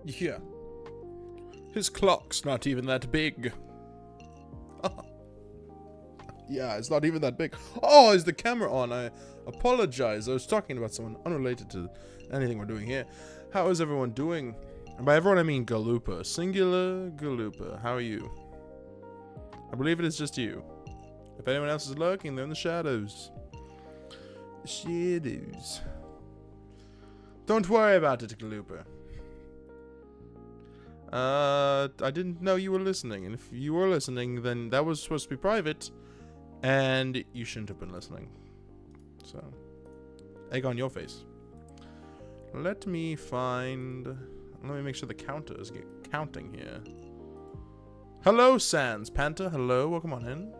Yeah. His clock's not even that big. Yeah, it's not even that big. Oh, is the camera on? I apologize. I was talking about someone unrelated to anything we're doing here. How is everyone doing? And by everyone, I mean Galupa. Singular Galupa. How are you? I believe it is just you. If anyone else is lurking, they're in the shadows. The shadows. Don't worry about it, Galupa. I didn't know you were listening, and if you were listening, then that was supposed to be private, and you shouldn't have been listening. So, egg on your face. Let me make sure the counter is counting here. Hello, Sans Panther. Hello, welcome on in.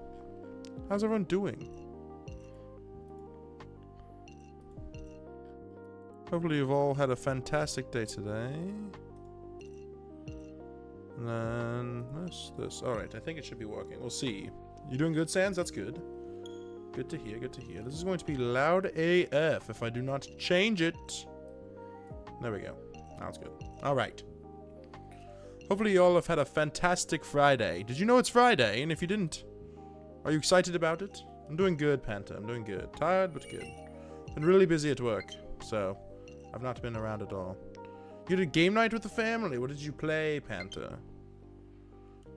How's everyone doing? Hopefully you've all had a fantastic day today. And then this. Alright, I think it should be working. We'll see. You doing good, Sans? That's good. Good to hear, good to hear. This is going to be loud AF if I do not change it. There we go. Now it's good. Alright. Hopefully you all have had a fantastic Friday. Did you know it's Friday? And if you didn't, are you excited about it? I'm doing good, Panther. I'm doing good. Tired, but good. Been really busy at work, so I've not been around at all. You did game night with the family. What did you play, Panther?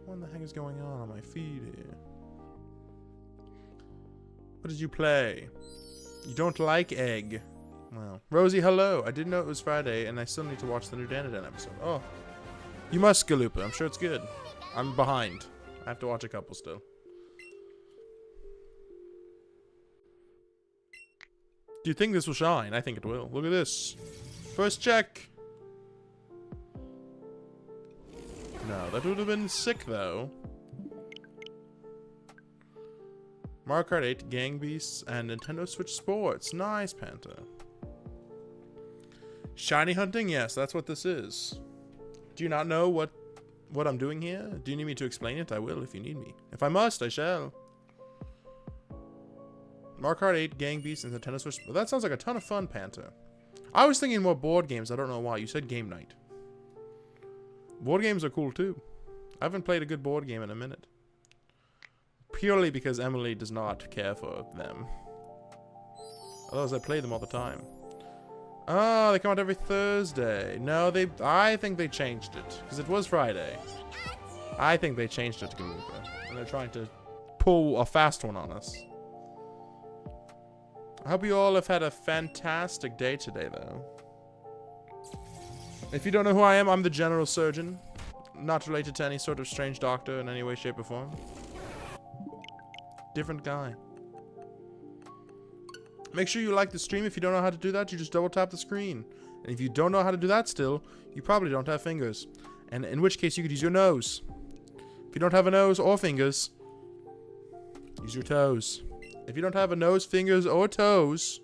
What the heck is going on my feed here? What did you play? You don't like egg. Well, Rosie, hello. I didn't know it was Friday, and I still need to watch the new Danadan episode. Oh, you must, Galupa. I'm sure it's good. I'm behind. I have to watch a couple still. Do you think this will shine? I think it will. Look at this. First check. No, that would have been sick, though. Mario Kart 8, Gang Beasts, and Nintendo Switch Sports. Nice, Panther. Shiny hunting? Yes, that's what this is. Do you not know what I'm doing here? Do you need me to explain it? I will if you need me. If I must, I shall. Mario Kart 8, Gang Beasts, and Nintendo Switch. Well, that sounds like a ton of fun, Panther. I was thinking more board games. I don't know why. You said game night. Board games are cool, too. I haven't played a good board game in a minute. Purely because Emily does not care for them. Otherwise, I play them all the time. Oh, they come out every Thursday. No, I think they changed it. Because it was Friday. I think they changed it to Galupa. And they're trying to pull a fast one on us. I hope you all have had a fantastic day today, though. If you don't know who I am, I'm the general surgeon. Not related to any sort of strange doctor in any way, shape, or form. Different guy. Make sure you like the stream. If you don't know how to do that, you just double tap the screen. And if you don't know how to do that still, you probably don't have fingers. And in which case, you could use your nose. If you don't have a nose or fingers, use your toes. If you don't have a nose, fingers, or toes,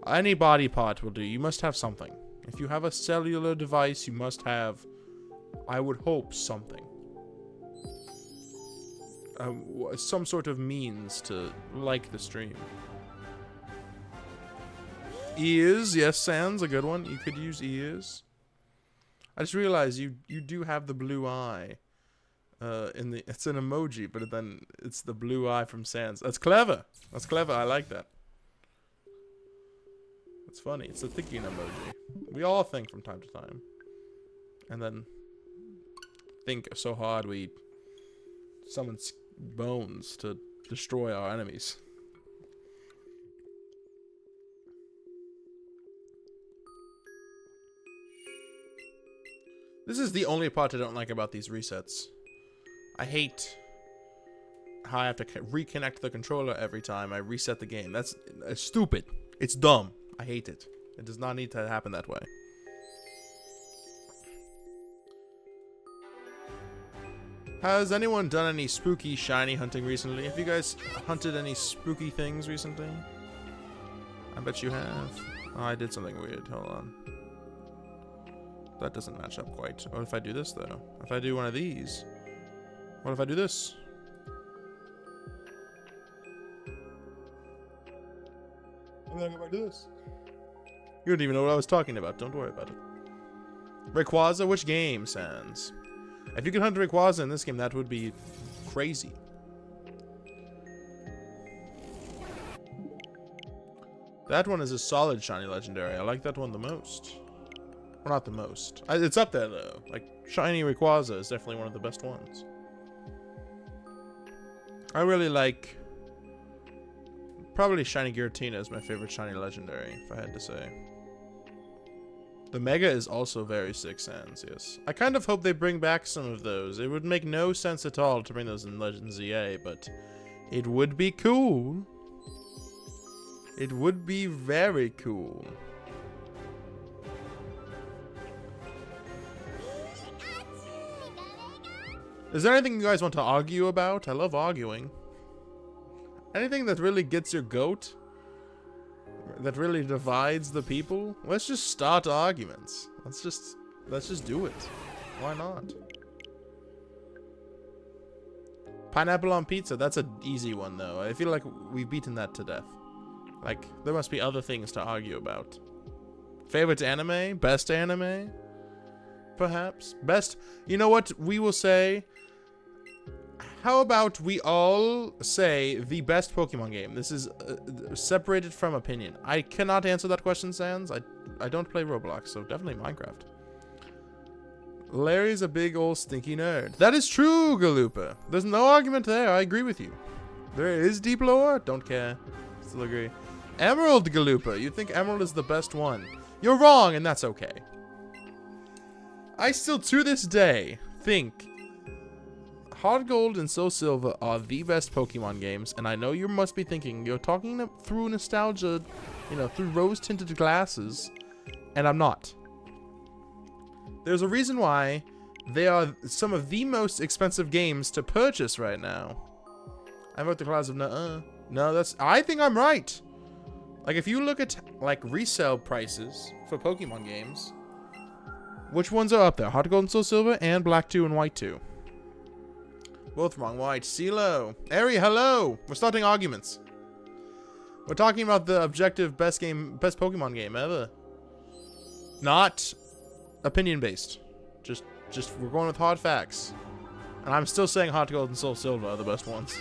any body part will do. You must have something. If you have a cellular device, you must have, I would hope, something. Some sort of means to like the stream. Ears, yes, Sans, a good one. You could use ears. I just realized you do have the blue eye. It's an emoji, but then it's the blue eye from Sans. That's clever. That's clever. I like that. It's funny. It's a thinking emoji. We all think from time to time, and then think so hard we summon bones to destroy our enemies. This is the only part I don't like about these resets. I hate how I have to reconnect the controller every time I reset the game. That's stupid. It's dumb. I hate it. It does not need to happen that way. Has anyone done any spooky shiny hunting recently? Have you guys hunted any spooky things recently? I bet you have. Oh, I did something weird. Hold on. That doesn't match up quite. What if I do this, though? If I do one of these? What if I do this? And then if I do this? You don't even know what I was talking about. Don't worry about it. Rayquaza, which game, Sans? If you could hunt Rayquaza in this game, that would be crazy. That one is a solid shiny legendary. I like that one the most. Well, not the most. It's up there, though. Like, shiny Rayquaza is definitely one of the best ones. I really like... Probably Shiny Giratina is my favorite shiny legendary, if I had to say. The Mega is also very sick, Sans, yes. I kind of hope they bring back some of those. It would make no sense at all to bring those in Legends ZA, but it would be cool. It would be very cool. Is there anything you guys want to argue about? I love arguing. Anything that really gets your goat? That really divides the people? Let's just start arguments. Let's just do it. Why not? Pineapple on pizza, that's an easy one though. I feel like we've beaten that to death. Like, there must be other things to argue about. Favorite anime? Best anime? Perhaps? Best... You know what we will say? How about we all say the best Pokemon game? This is separated from opinion. I cannot answer that question, Sans. I don't play Roblox, so definitely Minecraft. Larry's a big old stinky nerd. That is true, Galupa. There's no argument there. I agree with you. There is deep lore. Don't care. Still agree. Emerald, Galupa. You think Emerald is the best one. You're wrong, and that's okay. I still, to this day, think Heart Gold and Soul Silver are the best Pokemon games, and I know you must be thinking, you're talking through nostalgia, you know, through rose-tinted glasses, and I'm not. There's a reason why they are some of the most expensive games to purchase right now. I vote the clouds of no, I think I'm right. Like, if you look at, like, resale prices for Pokemon games, which ones are up there? Heart Gold and Soul Silver and Black 2 and White 2. Both wrong. White. CeeLo. Ari, hello. We're starting arguments. We're talking about the objective best Pokemon game ever. Not opinion-based. Just we're going with hard facts. And I'm still saying Heart Gold and Soul Silver are the best ones.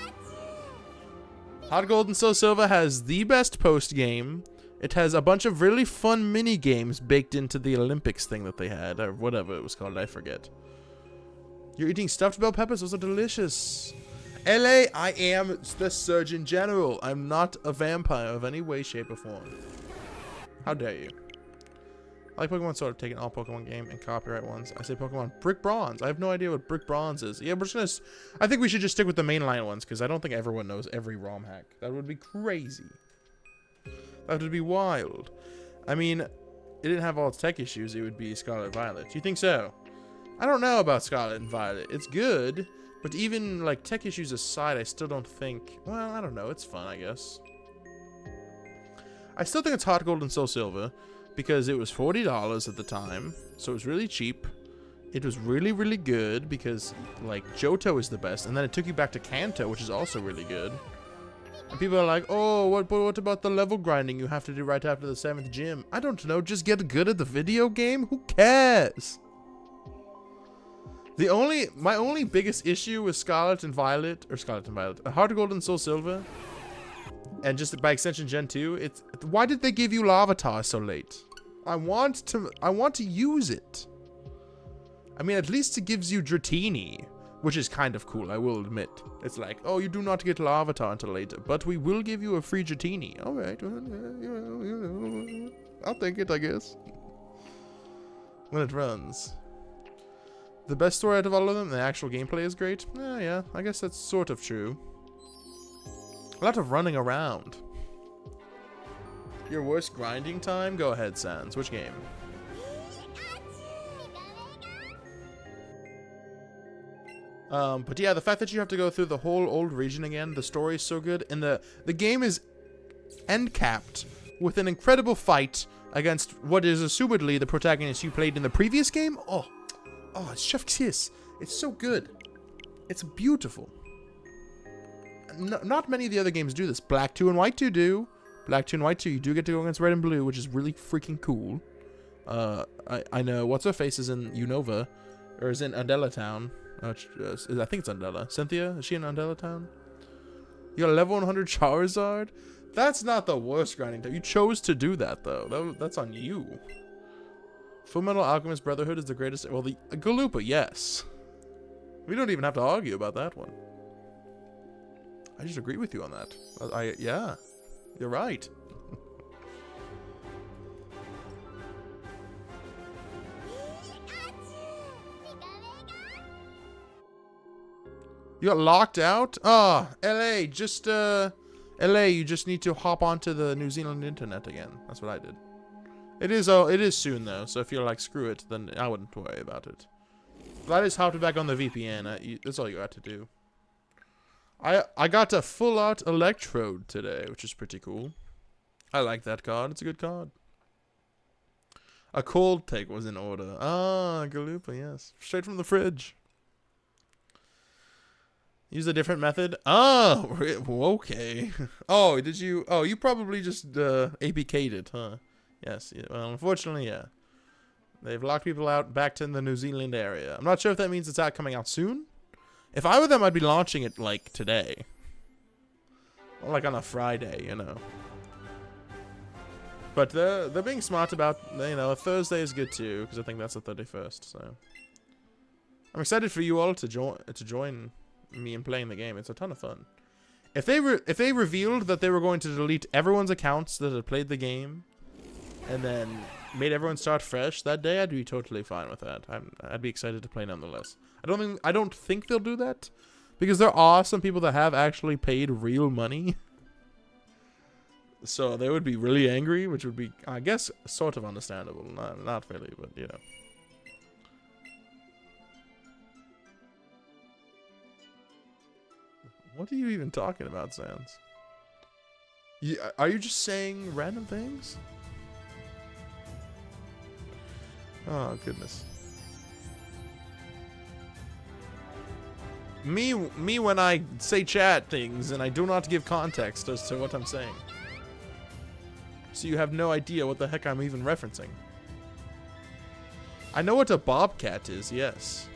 Heart Gold and Soul Silver has the best post-game. It has a bunch of really fun mini-games baked into the Olympics thing that they had, or whatever it was called, I forget. You're eating stuffed bell peppers? Those are delicious. LA, I am the Surgeon General. I'm not a vampire of any way, shape, or form. How dare you? I like Pokemon Sword, taking all Pokemon game and copyright ones. I say Pokemon Brick Bronze. I have no idea what Brick Bronze is. Yeah, we're just gonna... I think we should just stick with the mainline ones, because I don't think everyone knows every ROM hack. That would be crazy. That would be wild. I mean, it didn't have all its tech issues. It would be Scarlet Violet. You think so? I don't know about Scarlet and Violet. It's good, but even, like, tech issues aside, I still don't think... Well, I don't know. It's fun, I guess. I still think it's Heart Gold and Soul Silver, because it was $40 at the time, so it was really cheap. It was really, really good, because, like, Johto is the best, and then it took you back to Kanto, which is also really good. And people are like, oh, what about the level grinding you have to do right after the 7th gym? I don't know, just get good at the video game? Who cares? My only biggest issue with Heart Gold and Soul Silver, and just by extension Gen 2, why did they give you Larvitar so late? I want to use it. I mean, at least it gives you Dratini, which is kind of cool, I will admit. It's like, oh, you do not get Larvitar until later, but we will give you a free Dratini. All right, I'll take it, I guess. When it runs. The best story out of all of them, the actual gameplay is great. Yeah, I guess that's sort of true. A lot of running around. Your worst grinding time? Go ahead, Sans. Which game? But yeah, the fact that you have to go through the whole old region again, the story is so good, and the game is end-capped with an incredible fight against what is assumedly the protagonist you played in the previous game. Oh, it's Chef Kiss. It's so good. It's beautiful. Not many of the other games do this. Black 2 and White 2 do. Black 2 and White 2, you do get to go against Red and Blue, which is really freaking cool. I know what's her face is in Unova, or is in Undella Town. I think it's Undella. Cynthia, is she in Undella Town? You got a level 100 Charizard? That's not the worst grinding type. You chose to do that though. That's on you. Fullmetal Alchemist Brotherhood is the greatest. Well, the Galupa, yes. We don't even have to argue about that one. I just agree with you on that. Yeah, you're right. You got locked out? Ah, LA, just, LA, you just need to hop onto the New Zealand internet again. That's what I did. It is soon, though, so if you're like, screw it, then I wouldn't worry about it. But I just hopped back on the VPN. That's all you got to do. I got a full-out Electrode today, which is pretty cool. I like that card. It's a good card. A cold take was in order. Ah, Galupa, yes. Straight from the fridge. Use a different method? Oh, okay. Oh, did you? Oh, you probably just APK'd it, huh? Yes. Yeah, well, unfortunately, yeah. They've locked people out back to the New Zealand area. I'm not sure if that means it's coming out soon. If I were them, I'd be launching it, like, today. Or, like, on a Friday, you know. But they're being smart about, you know, a Thursday is good, too, because I think that's the 31st, so. I'm excited for you all to join me in playing the game. It's a ton of fun. If they revealed that they were going to delete everyone's accounts that had played the game and then made everyone start fresh that day, I'd be totally fine with that. I'd be excited to play nonetheless. I don't think they'll do that because there are some people that have actually paid real money. So they would be really angry, which would be, I guess, sort of understandable. Not really, but you know. What are you even talking about, Sans? Are you just saying random things? Oh, goodness. Me when I say chat things and I do not give context as to what I'm saying. So you have no idea what the heck I'm even referencing. I know what a bobcat is, yes.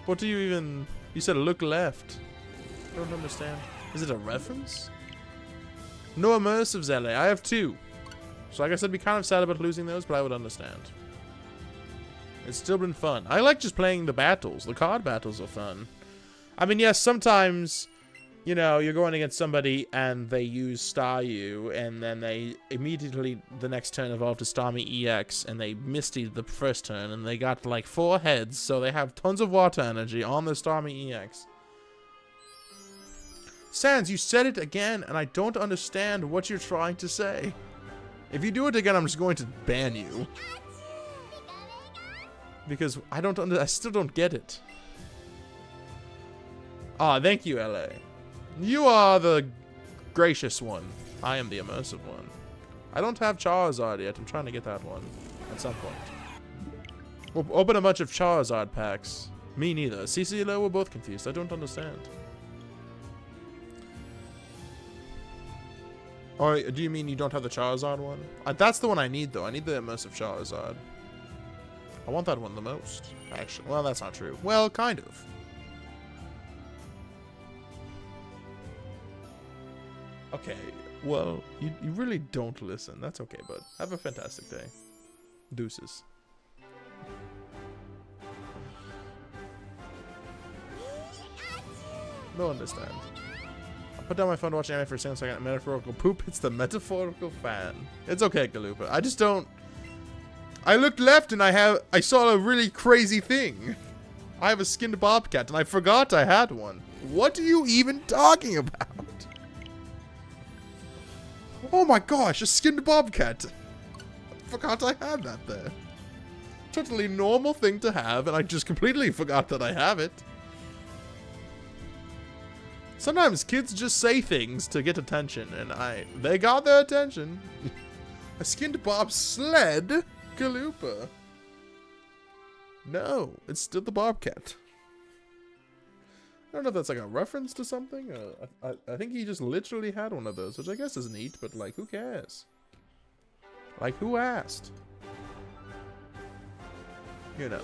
What do you even... You said look left. I don't understand. Is it a reference? No immersives, LA. I have 2. So I guess I'd be kind of sad about losing those, but I would understand. It's still been fun. I like just playing the battles. The card battles are fun. I mean, yes, sometimes, you know, you're going against somebody and they use Staryu, and then they immediately the next turn evolve to Starmie EX, and they mistied the first turn, and they got like 4 heads, so they have tons of water energy on the Starmie EX. Sans, you said it again, and I don't understand what you're trying to say. If you do it again, I'm just going to ban you. Because I still don't get it. Ah, thank you, LA. You are the gracious one. I am the immersive one. I don't have Charizard yet. I'm trying to get that one at some point. We'll open a bunch of Charizard packs. Me neither. CC and we're both confused. I don't understand. Or do you mean you don't have the Charizard one? That's the one I need, though. I need the immersive Charizard. I want that one the most, actually. Well, that's not true. Well, kind of. Okay, well, you really don't listen. That's okay, bud. Have a fantastic day. Deuces. They'll understand. I put down my phone to watch anime for a second so I got metaphorical poop. It's the metaphorical fan. It's okay, Galupa. I just don't... I looked left and I saw a really crazy thing. I have a skinned bobcat and I forgot I had one. What are you even talking about? Oh my gosh, a skinned bobcat. I forgot I had that there. Totally normal thing to have, and I just completely forgot that I have it. Sometimes kids just say things to get attention, and they got their attention. A skinned bob sled? Galupa. No, it's still the bobcat. I don't know if that's like a reference to something. I think he just literally had one of those, which I guess is neat, but like, who cares? Like, who asked? You know.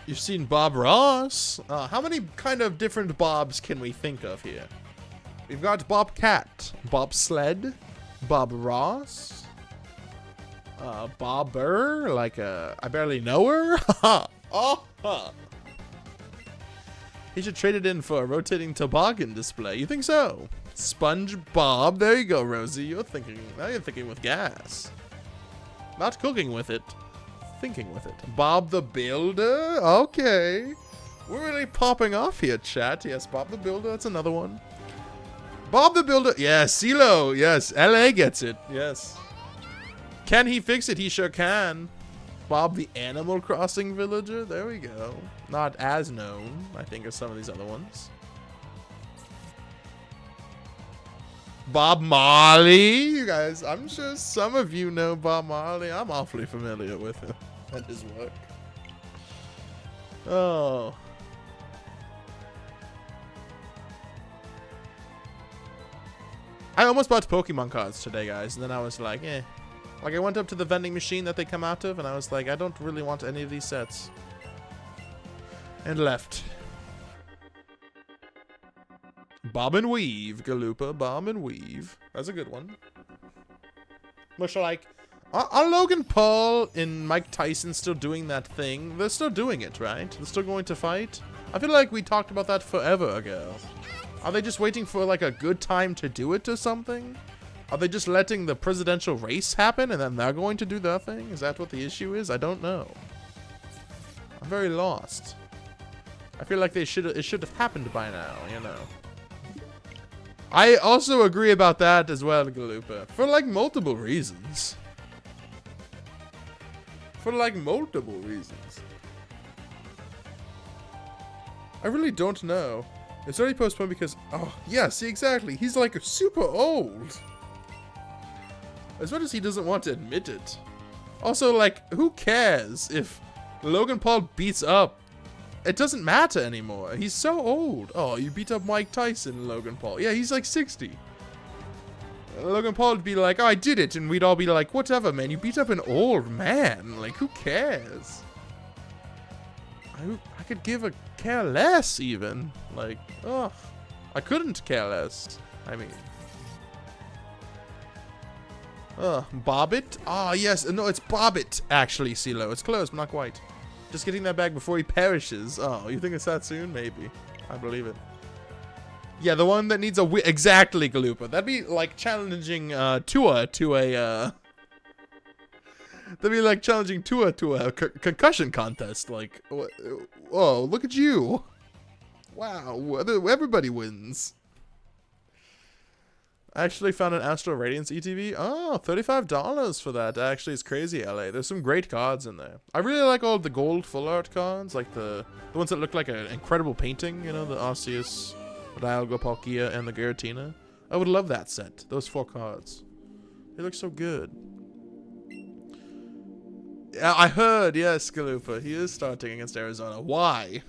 You've seen Bob Ross? How many kind of different Bobs can we think of here? We've got Bob Cat, Bob Sled, Bob Ross, Bobber, like I barely know her. Oh, he should trade it in for a rotating toboggan display. You think so? Sponge Bob. There you go, Rosie. You're thinking. Now you're thinking with gas. Not cooking with it. Thinking with it. Bob the Builder? Okay. We're really popping off here, chat. Yes, Bob the Builder. That's another one. Bob the Builder. Yes, CeeLo. Yes, LA gets it. Yes. Can he fix it? He sure can. Bob the Animal Crossing Villager. There we go. Not as known, I think, as some of these other ones. Bob Marley. You guys, I'm sure some of you know Bob Marley. I'm awfully familiar with him and his work. Oh. I almost bought Pokemon cards today, guys, and then I was like, eh. Like, I went up to the vending machine that they come out of, and I was like, I don't really want any of these sets. And left. Bob and Weave, Galupa. Bob and Weave. That's a good one. Much like, are Logan Paul and Mike Tyson still doing that thing? They're still doing it, right? They're still going to fight? I feel like we talked about that forever ago. Are they just waiting for, like, a good time to do it or something? Are they just letting the presidential race happen and then they're going to do their thing? Is that what the issue is? I don't know. I'm very lost. I feel like it should have happened by now, you know. I also agree about that as well, Galupa. For, like, multiple reasons. For, like, multiple reasons. I really don't know. It's already postponed because... Oh, yeah, see, exactly. He's, like, super old. As much as he doesn't want to admit it. Also, like, who cares if Logan Paul beats up? It doesn't matter anymore. He's so old. Oh, you beat up Mike Tyson, Logan Paul. Yeah, he's like 60. Logan Paul would be like, oh, I did it. And we'd all be like, whatever, man. You beat up an old man. Like, who cares? I could give a care less, even. Like, ugh. I couldn't care less. I mean... Bobbit? Ah, yes. No, it's Bobbit, actually, CeeLo. It's close, but not quite. Just getting that back before he perishes. Oh, you think it's that soon? Maybe. I believe it. Yeah, the one that needs a exactly, Galupa. That'd be like challenging Tua to a that'd be like challenging Tua to a concussion contest. Like, oh, look at you! Wow, everybody wins. I actually found an Astral Radiance ETB. Oh, $35 for that. Actually, it's crazy, LA. There's some great cards in there. I really like all of the gold full art cards, like the ones that look like an incredible painting, you know, the Arceus, the Dialga, Palkia, and the Giratina. I would love that set, those 4 cards. They look so good. Yeah, I heard, yes, Galupa, he is starting against Arizona. Why?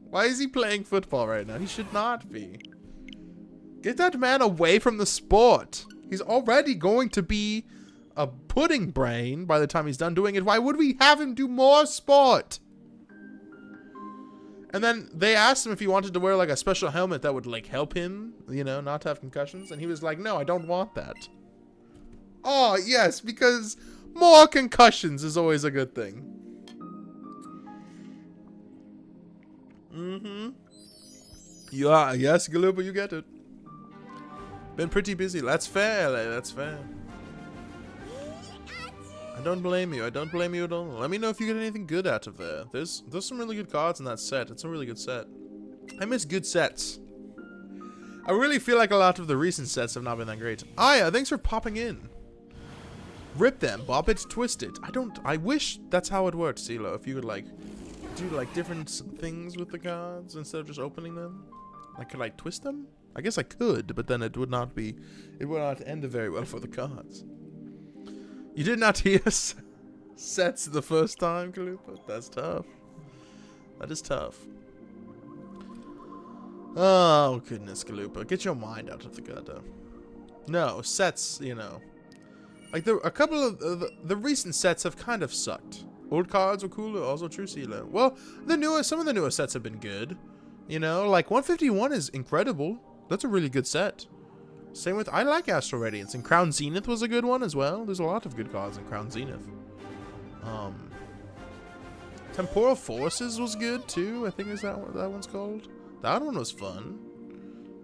Why is he playing football right now? He should not be. Get that man away from the sport. He's already going to be a pudding brain by the time he's done doing it. Why would we have him do more sport? And then they asked him if he wanted to wear like a special helmet that would like help him, you know, not have concussions. And he was like, no, I don't want that. Oh, yes, because more concussions is always a good thing. Mm-hmm. Yeah, yes, Galupa, you get it. Been pretty busy. That's fair, LA. That's fair. I don't blame you. I don't blame you at all. Let me know if you get anything good out of there. There's some really good cards in that set. It's a really good set. I miss good sets. I really feel like a lot of the recent sets have not been that great. Aya, thanks for popping in. Rip them. Bop it, twist it. I wish that's how it worked, CeeLo. If you would like do like different things with the cards instead of just opening them. Like, could I twist them? I guess I could, but then it would not end very well for the cards. You did not hear sets the first time, Kalupa? That's tough. That is tough. Oh, goodness, Kalupa. Get your mind out of the gutter. No, sets, you know. Like, a couple of the recent sets have kind of sucked. Old cards were cooler, also true, CeeLo. Well, some of the newer sets have been good. You know, like 151 is incredible. That's a really good set. Same with, I like Astral Radiance, and Crown Zenith was a good one as well. There's a lot of good cards in Crown Zenith. Temporal Forces was good too, I think is that what that one's called. That one was fun.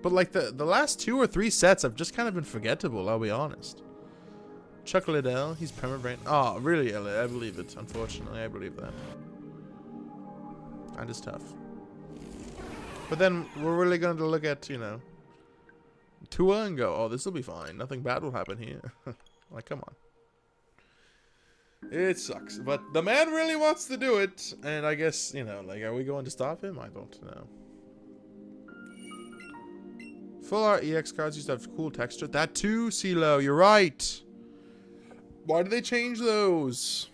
But like the last 2 or 3 sets have just kind of been forgettable, I'll be honest. Chuck Liddell, he's Permabrain. Oh, really, LA? I believe it. Unfortunately, I believe that. That is tough. But then we're really going to look at, you know, Tua and go, oh, this will be fine. Nothing bad will happen here. Like, come on. It sucks. But the man really wants to do it. And I guess, you know, like, are we going to stop him? I don't know. Full art EX cards used to have cool texture. That too, CeeLo. You're right. Why did they change those?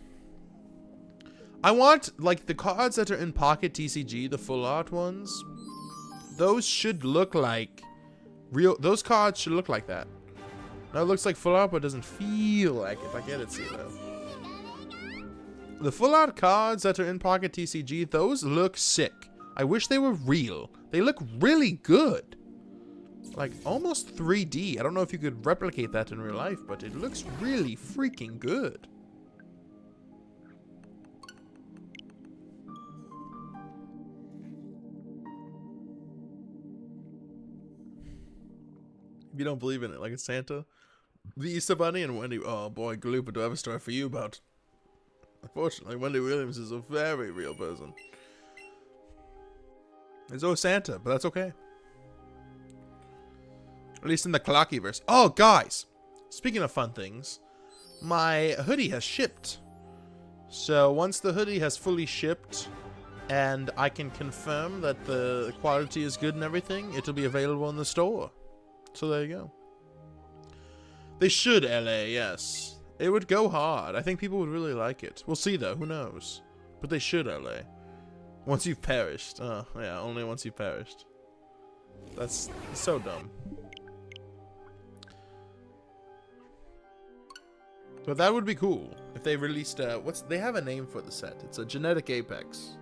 I want, like, the cards that are in Pocket TCG, the full art ones. Those should look like real. Those cards should look like that. Now it looks like full art, but it doesn't feel like it. I get it, CeeLo. The full art cards that are in Pocket TCG, those look sick. I wish they were real. They look really good. Like, almost 3D. I don't know if you could replicate that in real life, but it looks really freaking good. If you don't believe in it, like it's Santa, the Easter Bunny, and Wendy. Oh boy, Galupa, do I have a story for you about. Unfortunately, Wendy Williams is a very real person. There's no Santa, but that's okay. At least in the Clockyverse. Oh, guys! Speaking of fun things, my hoodie has shipped. So once the hoodie has fully shipped, and I can confirm that the quality is good and everything, it'll be available in the store. So there you go. They should, LA, yes. It would go hard. I think people would really like it. We'll see, though. Who knows? But they should, LA. Once you've perished. Oh, yeah, only once you've perished. That's so dumb. But that would be cool if they released they have a name for the set. It's a Genetic Apex.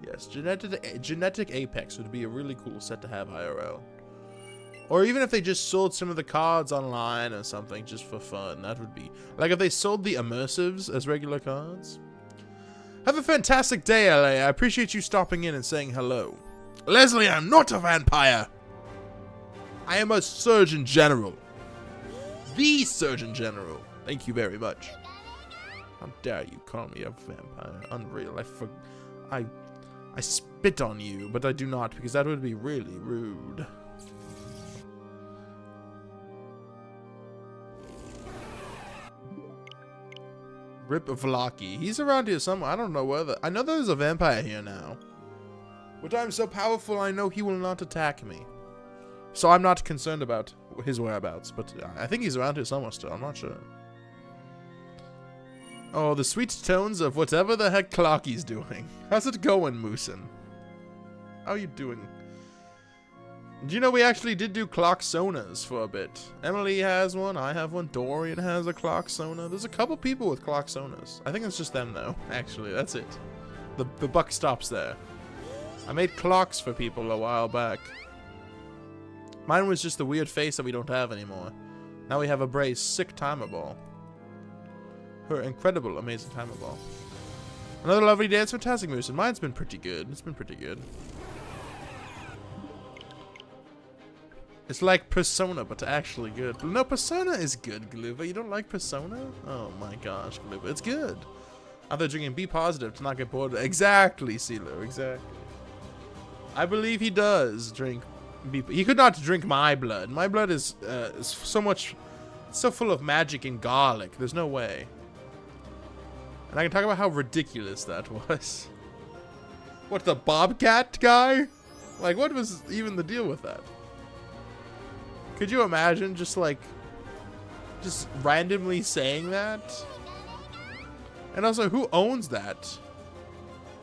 Yes, Genetic Apex would be a really cool set to have IRL. Or even if they just sold some of the cards online or something just for fun. That would be... Like if they sold the immersives as regular cards. Have a fantastic day, LA. I appreciate you stopping in and saying hello. Leslie, I'm not a vampire. I am a Surgeon General. The Surgeon General. Thank you very much. How dare you call me a vampire? Unreal. I spit on you, but I do not because that would be really rude. Rip Vlaki. He's around here somewhere. I don't know whether. I know there's a vampire here now. But I'm so powerful I know he will not attack me. So I'm not concerned about his whereabouts. But I think he's around here somewhere still. I'm not sure. Oh, the sweet tones of whatever the heck Clocky's doing. How's it going, Moosin? How are you doing? Do you know we actually did do clock sonas for a bit? Emily has one, I have one, Dorian has a clock sona. There's a couple people with clock sonas. I think it's just them though, actually, that's it. The buck stops there. I made clocks for people a while back. Mine was just the weird face that we don't have anymore. Now we have a Bray's sick timer ball. Her incredible, amazing timer ball. Another lovely day, it's fantastic, Moose, and mine's been pretty good. It's been pretty good. It's like Persona, but actually good. No, Persona is good, Galuva. You don't like Persona? Oh my gosh, Galuva. It's good. After drinking, be positive to not get bored. Exactly, CeeLo. Exactly. I believe he does drink. He could not drink my blood. My blood is so full of magic and garlic. There's no way. And I can talk about how ridiculous that was. What, the Bobcat guy? Like, what was even the deal with that? Could you imagine just like, just randomly saying that? And also, who owns that?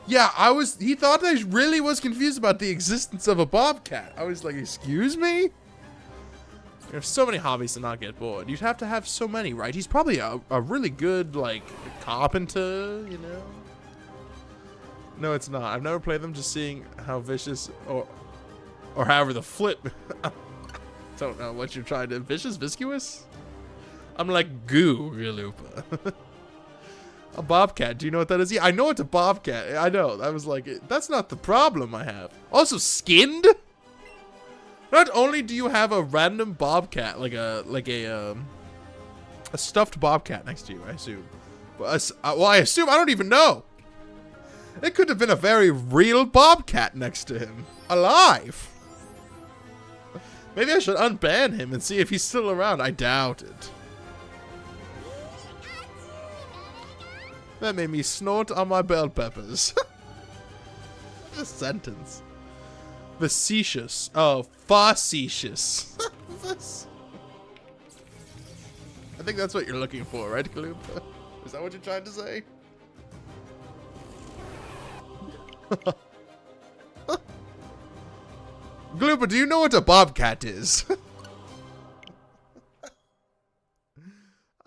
Yeah, he thought I really was confused about the existence of a bobcat. I was like, excuse me? There's so many hobbies to not get bored. You'd have to have so many, right? He's probably a really good, like, carpenter, you know? No, it's not. I've never played them, just seeing how vicious, or however the flip. Don't know what you're trying to, vicious, viscous? I'm like goo, Galupa. A bobcat, do you know what that is? Yeah, I know it's a bobcat. I know. I was like, that's not the problem I have. Also, skinned? Not only do you have a random bobcat, like a stuffed bobcat next to you, I assume. But well, I assume, I don't even know. It could have been a very real bobcat next to him, alive. Maybe I should unban him and see if he's still around. I doubt it. That made me snort on my bell peppers. This sentence. Facetious. Oh, facetious. I think that's what you're looking for, right, Galupa? Is that what you're trying to say? Galupa, do you know what a bobcat is?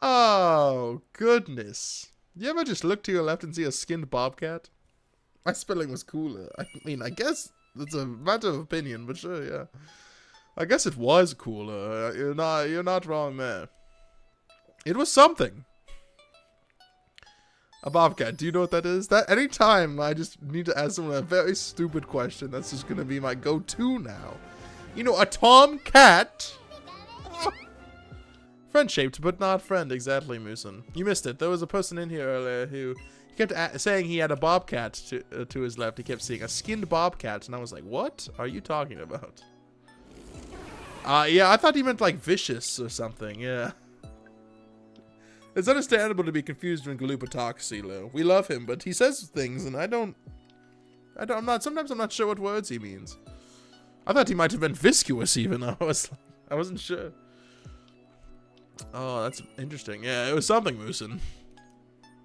Oh, goodness. You ever just look to your left and see a skinned bobcat? My spelling was cooler. I mean, I guess it's a matter of opinion, but sure, yeah. I guess it was cooler. You're not wrong there. It was something. A bobcat. Do you know what that is? That anytime I just need to ask someone a very stupid question, that's just gonna be my go-to now. You know, a tomcat. Friend-shaped, but not friend. Exactly, Moosin. You missed it. There was a person in here earlier who kept saying he had a bobcat to his left. He kept seeing a skinned bobcat, and I was like, what are you talking about? Yeah, I thought he meant like vicious or something. Yeah. It's understandable to be confused when Galupa talks, CeeLo. We love him, but he says things, and sometimes I'm not sure what words he means. I thought he might have been viscous even. I wasn't sure. Oh, that's interesting. Yeah, it was something, Moosin.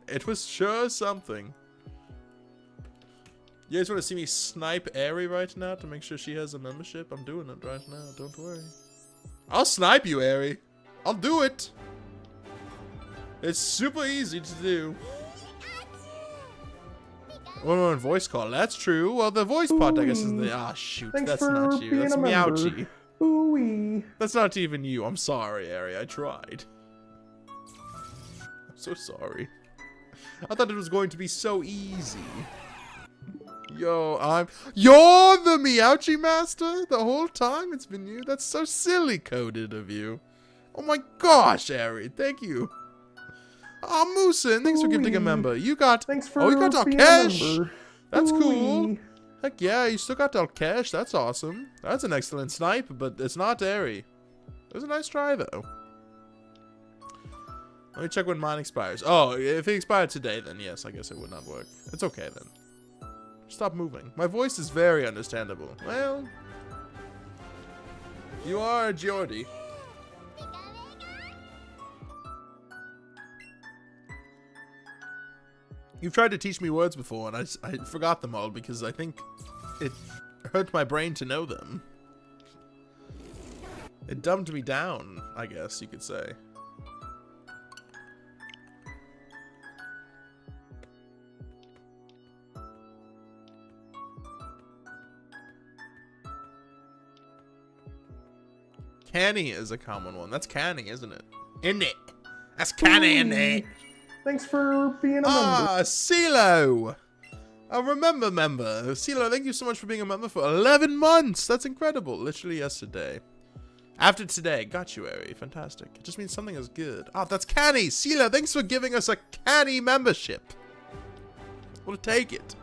It was sure something. You guys want to see me snipe Aerie right now to make sure she has a membership? I'm doing it right now, don't worry. I'll snipe you, Aerie. I'll do it. It's super easy to do. Oh, voice call. That's true. Well, the voice part, I guess, is the... Ah, shoot. Thanks that's for not you. being That's a member. Meowchi. Ooh-wee. That's not even you. I'm sorry, Aerie. I tried. I'm so sorry. I thought it was going to be so easy. Yo, You're the Meowchi master? The whole time it's been you? That's so silly coded of you. Oh my gosh, Aerie. Thank you. Oh, Moosin, thanks for gifting a member. You got... Thanks for you got being a Alkesh. member. That's cool. Ooh-wee. Heck yeah, you still got Alkesh. That's awesome. That's an excellent snipe, but it's not Aerie. It was a nice try, though. Let me check when mine expires. Oh, if it expired today, then yes, I guess it would not work. It's okay, then. Stop moving. My voice is very understandable. Well... You are a Geordie. You've tried to teach me words before, and I forgot them all because I think it hurt my brain to know them. It dumbed me down, I guess you could say. Canny is a common one. That's canny, isn't it? Isn't it? That's canny, isn't it? Thanks for being a member. Ah, CeeLo! A member. CeeLo, thank you so much for being a member for 11 months. That's incredible. Literally yesterday. After today. Got you, Aerie. Fantastic. It just means something is good. Ah, that's canny. CeeLo, thanks for giving us a canny membership. We'll take it.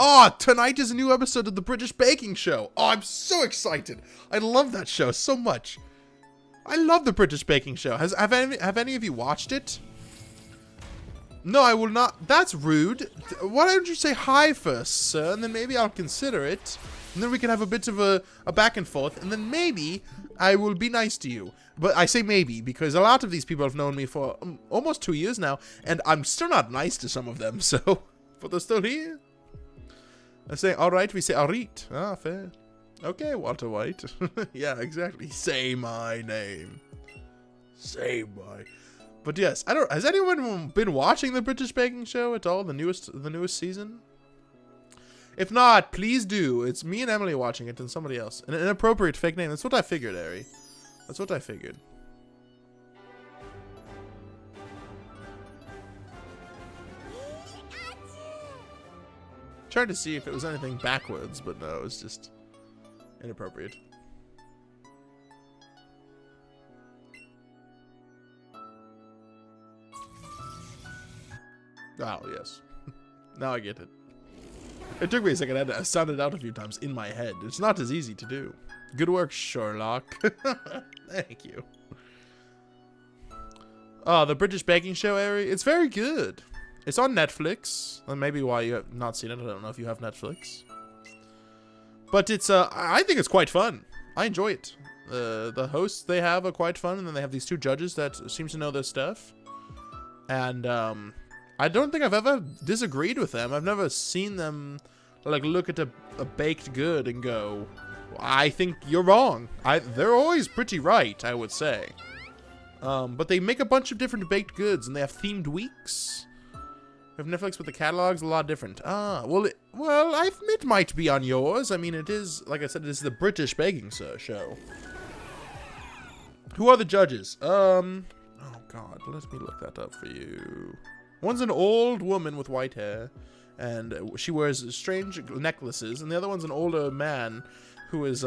Oh, tonight is a new episode of the British Baking Show. Oh, I'm so excited. I love that show so much. I love the British Baking Show. Have any of you watched it? No, I will not. That's rude. Why don't you say hi first, sir, and then maybe I'll consider it. And then we can have a bit of a back and forth, and then maybe I will be nice to you. But I say maybe, because a lot of these people have known me for almost 2 years now, and I'm still not nice to some of them, so... But they're still here. I say, alright, we say alright. Ah, fair. Okay, Walter White. Yeah, exactly. Say my name. Say my... But yes, I don't... Has anyone been watching the British Baking Show at all? The newest season? If not, please do. It's me and Emily watching it and somebody else. An inappropriate fake name. That's what I figured, Ari. That's what I figured. Tried to see if it was anything backwards, but no, it was just inappropriate. Oh, yes. Now I get it. It took me a second. I had to sound it out a few times in my head. It's not as easy to do. Good work, Sherlock. Thank you. Oh, the British Baking Show area. It's very good. It's on Netflix. And maybe why you have not seen it. I don't know if you have Netflix. But it's, I think it's quite fun. I enjoy it. The hosts they have are quite fun. And then they have these two judges that seem to know their stuff. And, I don't think I've ever disagreed with them. I've never seen them, like, look at a baked good and go, I think you're wrong. They're always pretty right, I would say. But they make a bunch of different baked goods, and they have themed weeks. If Netflix with the catalog's a lot different. Ah, well, it might be on yours. I mean, it is, like I said, it is the British Baking Show. Who are the judges? Oh, God, let me look that up for you. One's an old woman with white hair, and she wears strange necklaces, and the other one's an older man who is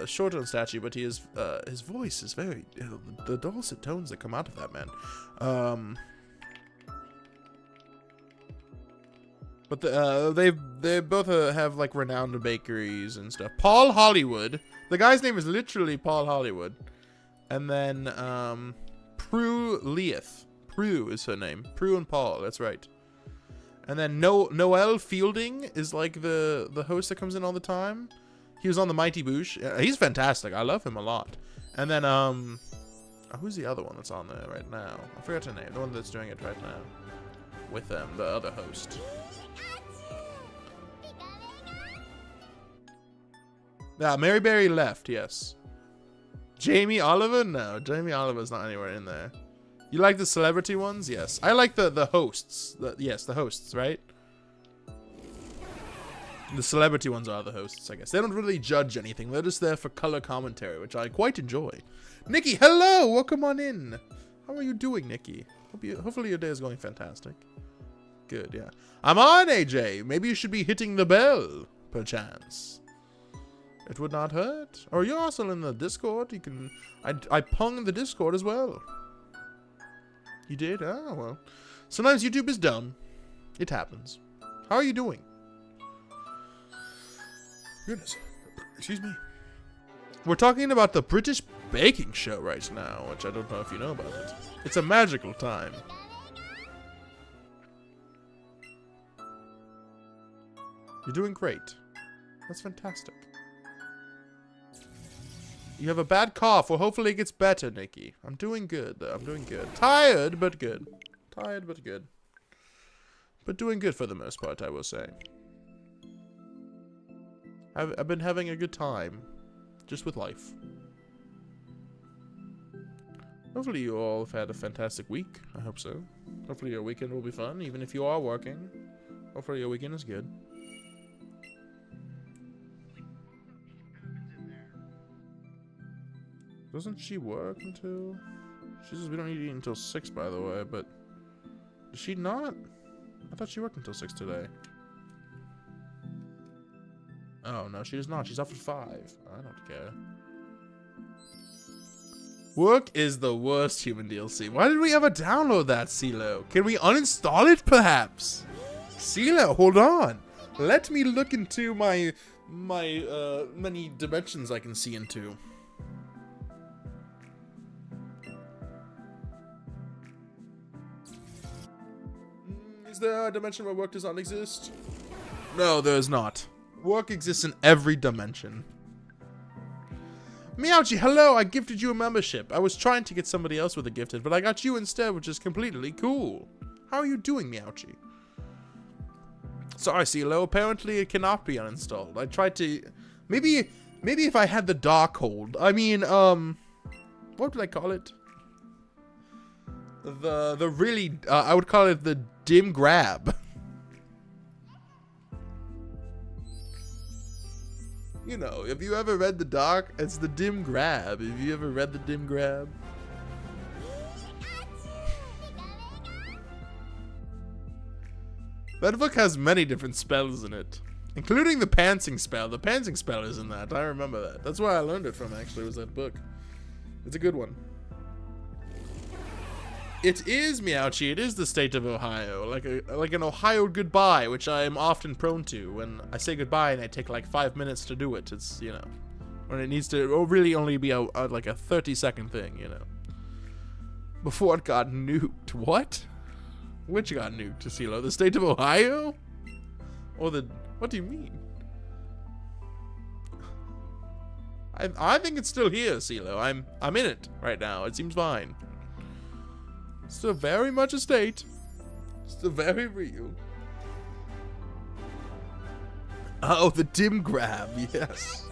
shorter in stature, but his voice is very the dulcet tones that come out of that man. But they both have like renowned bakeries and stuff. Paul Hollywood, the guy's name is literally Paul Hollywood, and then Prue Leith. Prue is her name. Prue and Paul, that's right. And then Noel Fielding is like the host that comes in all the time. He was on the Mighty Boosh. He's fantastic. I love him a lot. And then who's the other one that's on there right now? I forgot her name. The one that's doing it right now with them, the other host. Yeah, Mary Berry left. Yes. Jamie Oliver? No, Jamie Oliver's not anywhere in there. You like the celebrity ones? Yes. I like the hosts. Yes, the hosts, right? The celebrity ones are the hosts, I guess. They don't really judge anything. They're just there for color commentary, which I quite enjoy. Nikki, hello! Welcome on in. How are you doing, Nikki? Hopefully your day is going fantastic. Good, yeah. I'm on, AJ. Maybe you should be hitting the bell, perchance. It would not hurt. Or you're also in the Discord. You can... I pung the Discord as well. You did? Oh, well. Sometimes YouTube is dumb. It happens. How are you doing? Goodness. Excuse me. We're talking about the British Baking Show right now, which I don't know if you know about it. It's a magical time. You're doing great. That's fantastic. You have a bad cough. Well, hopefully it gets better, Nikki. I'm doing good, though. I'm doing good. Tired, but good. Tired, but good. But doing good for the most part, I will say. I've been having a good time. Just with life. Hopefully you all have had a fantastic week. I hope so. Hopefully your weekend will be fun, even if you are working. Hopefully your weekend is good. Doesn't she work until... She says we don't need to eat until 6, by the way, but... Does she not? I thought she worked until 6 today. Oh, no, she does not. She's off at 5. I don't care. Work is the worst human DLC. Why did we ever download that, CeeLo? Can we uninstall it, perhaps? CeeLo, hold on. Let me look into my many dimensions I can see into. Is there a dimension where work does not exist? No, there is not. Work exists in every dimension. Meowchi, hello! I gifted you a membership. I was trying to get somebody else with a gifted, but I got you instead, which is completely cool. How are you doing, Meowchi? Sorry, CeeLo. Apparently it cannot be uninstalled. I tried to... Maybe if I had the dark hold. I mean, what would I call it? The really... I would call it the dim grab. You know, have you ever read The Dark? It's the dim grab. Have you ever read the dim grab? That book has many different spells in it, including the pantsing spell. The pantsing spell is in that. I remember that. That's where I learned it from, actually, was that book. It's a good one. It is, Meowchi. It is the state of Ohio. Like an Ohio goodbye, which I am often prone to. When I say goodbye and I take like 5 minutes to do it, it's, you know, when it needs to really only be like a 30-second thing, you know. Before it got nuked. What? Which got nuked, CeeLo? The state of Ohio? Or the... What do you mean? I think it's still here, CeeLo. I'm in it right now. It seems fine. Still very much a state. Still very real. Oh, the dim grab, yes.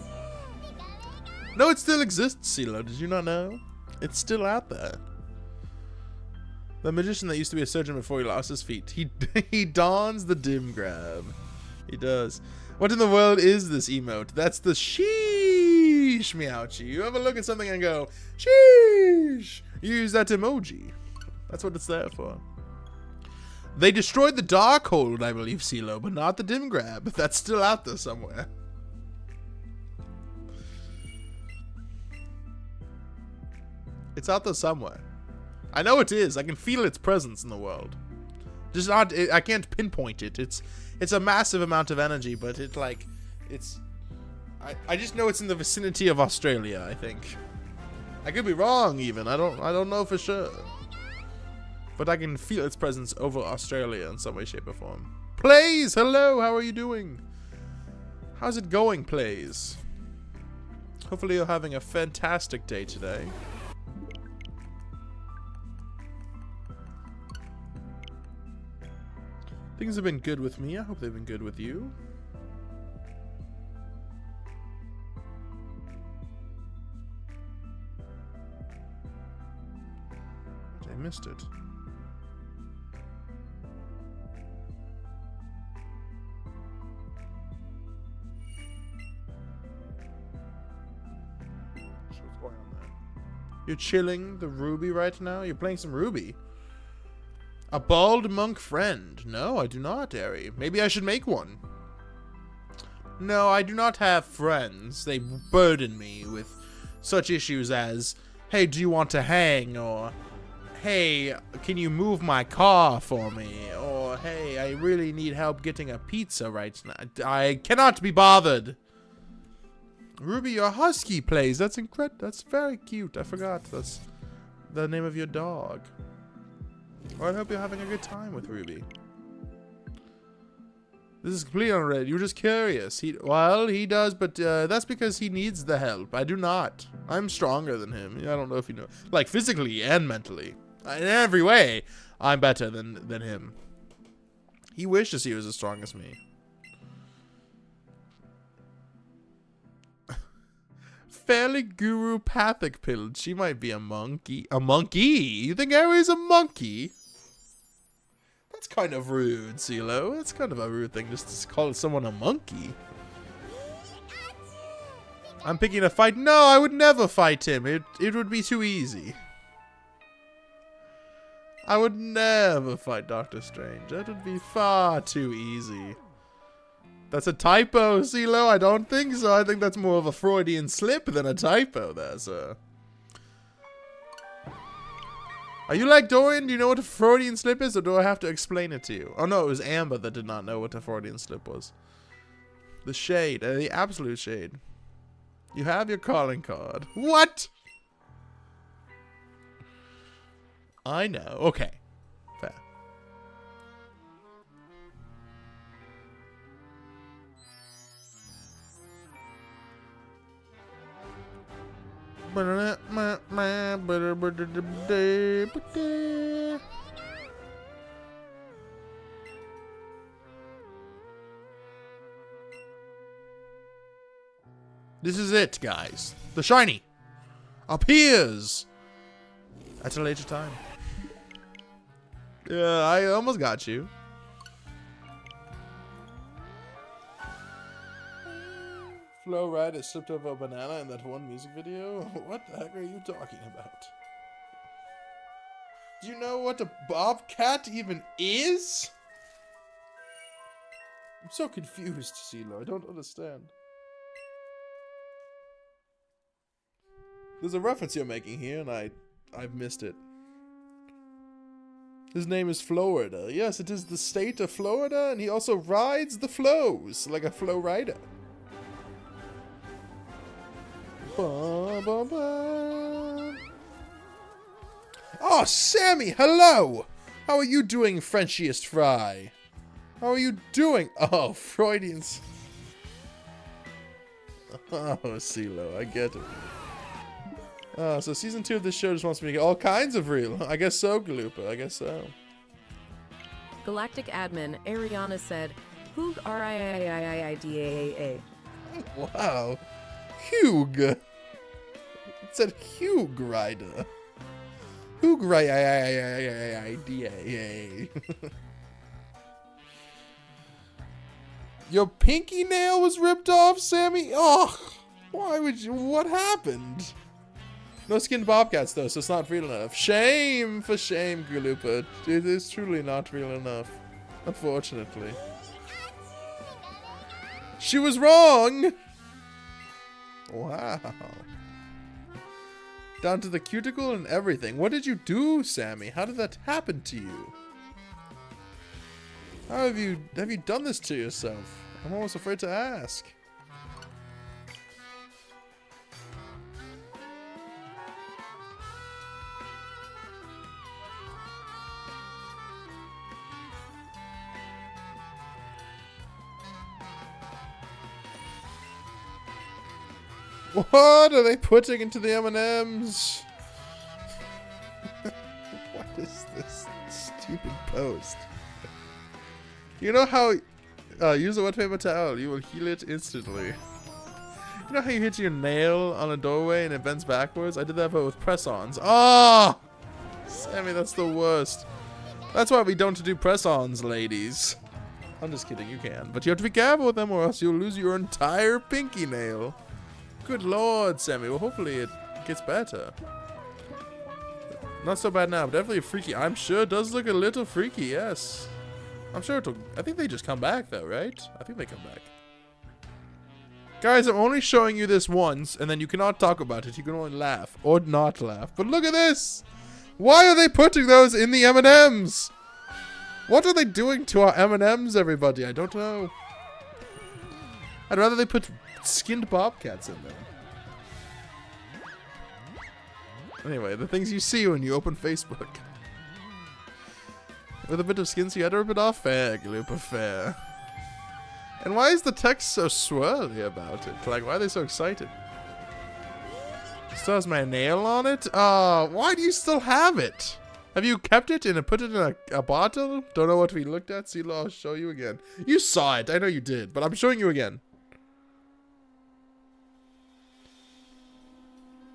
No, it still exists, CeeLo. Did you not know? It's still out there. The magician that used to be a surgeon before he lost his feet. He dons the dim grab. He does. What in the world is this emote? That's the sheesh, Meowchi. You ever look at something and go, sheesh? You use that emoji. That's what it's there for. They destroyed the dark hold, I believe, CeeLo, but not the dim grab. That's still out there somewhere. It's out there somewhere. I know it is. I can feel its presence in the world. Just not. I can't pinpoint it. It's a massive amount of energy, but I just know it's in the vicinity of Australia. I think. I could be wrong. Even I don't know for sure. But I can feel its presence over Australia in some way, shape, or form. Plays, hello. How are you doing? How's it going, Plays? Hopefully you're having a fantastic day today. Things have been good with me. I hope they've been good with you. I missed it. What's going on there? You're chilling the Ruby right now? You're playing some Ruby? A bald monk friend? No, I do not, Ari. Maybe I should make one. No, I do not have friends. They burden me with such issues as, hey, do you want to hang? Or, hey, can you move my car for me? Or, hey, I really need help getting a pizza right now. I cannot be bothered. Ruby, your husky plays. That's incredible. That's very cute. I forgot. That's the name of your dog. Well, I hope you're having a good time with Ruby. This is completely unrelated. You're just curious. Well, he does, but that's because he needs the help. I do not. I'm stronger than him. I don't know if you know. Like, physically and mentally. In every way, I'm better than him. He wishes he was as strong as me. Fairly guru-pathic pilled. She might be a monkey. A monkey? You think Ari's a monkey? That's kind of rude, CeeLo. That's kind of a rude thing just to call someone a monkey. I'm picking a fight. No, I would never fight him. It would be too easy. I would never fight Doctor Strange. That would be far too easy. That's a typo, CeeLo? I don't think so. I think that's more of a Freudian slip than a typo there, sir. Are you like Dorian? Do you know what a Freudian slip is, or do I have to explain it to you? Oh no, it was Amber that did not know what a Freudian slip was. The shade, the absolute shade. You have your calling card. What? I know. Okay. Fair. This is it, guys. The shiny appears at a later time. Yeah, I almost got you. Flo Rida slipped over a banana in that one music video? What the heck are you talking about? Do you know what a bobcat even is? I'm so confused, CeeLo. I don't understand. There's a reference you're making here, and I've missed it. His name is Florida. Yes, it is the state of Florida, and he also rides the flows like a flow rider. Ba, ba, ba. Oh, Sammy, hello! How are you doing, Frenchiest Fry? How are you doing? Oh, Freudians. Oh, CeeLo, I get it. So season 2 of this show just wants me to get all kinds of real. I guess so, Galoopa. I guess so. Galactic admin Ariana said, "Hoog R-I-I-I-I-D-A-A-A." Wow. Hugh. It said Hugh Rider. Hugh Rider. Your pinky nail was ripped off, Sammy? Oh, why would you? What happened? No skinned bobcats, though, so it's not real enough. Shame for shame, Galoopa. It is truly not real enough. Unfortunately. She was wrong! Wow. Down to the cuticle and everything. What did you do, Sammy? How did that happen to you? How have you done this to yourself? I'm almost afraid to ask. What are they putting into the M&Ms? What is this stupid post? You know how use a wet paper towel, you will heal it instantly. You know how you hit your nail on a doorway and it bends backwards? I did that but with press-ons. Ah! Oh! Sammy, that's the worst. That's why we don't do press-ons, ladies. I'm just kidding, you can. But you have to be careful with them or else you'll lose your entire pinky nail. Good lord, Sammy. Well, hopefully it gets better. Not so bad now, but definitely freaky. I'm sure it does look a little freaky, yes. I'm sure it'll... I think they just come back, though, right? I think they come back. Guys, I'm only showing you this once, and then you cannot talk about it. You can only laugh or not laugh. But look at this! Why are they putting those in the M&Ms? What are they doing to our M&Ms, everybody? I don't know. I'd rather they put skinned bobcats in there. Anyway, the things you see when you open Facebook. With a bit of skin, so you had to rip it off? Fair, Galoopa, fair. And why is the text so swirly about it? Like, why are they so excited? Still has my nail on it? Why do you still have it? Have you kept it and put it in a bottle? Don't know what we looked at? See, I'll show you again. You saw it. I know you did, but I'm showing you again.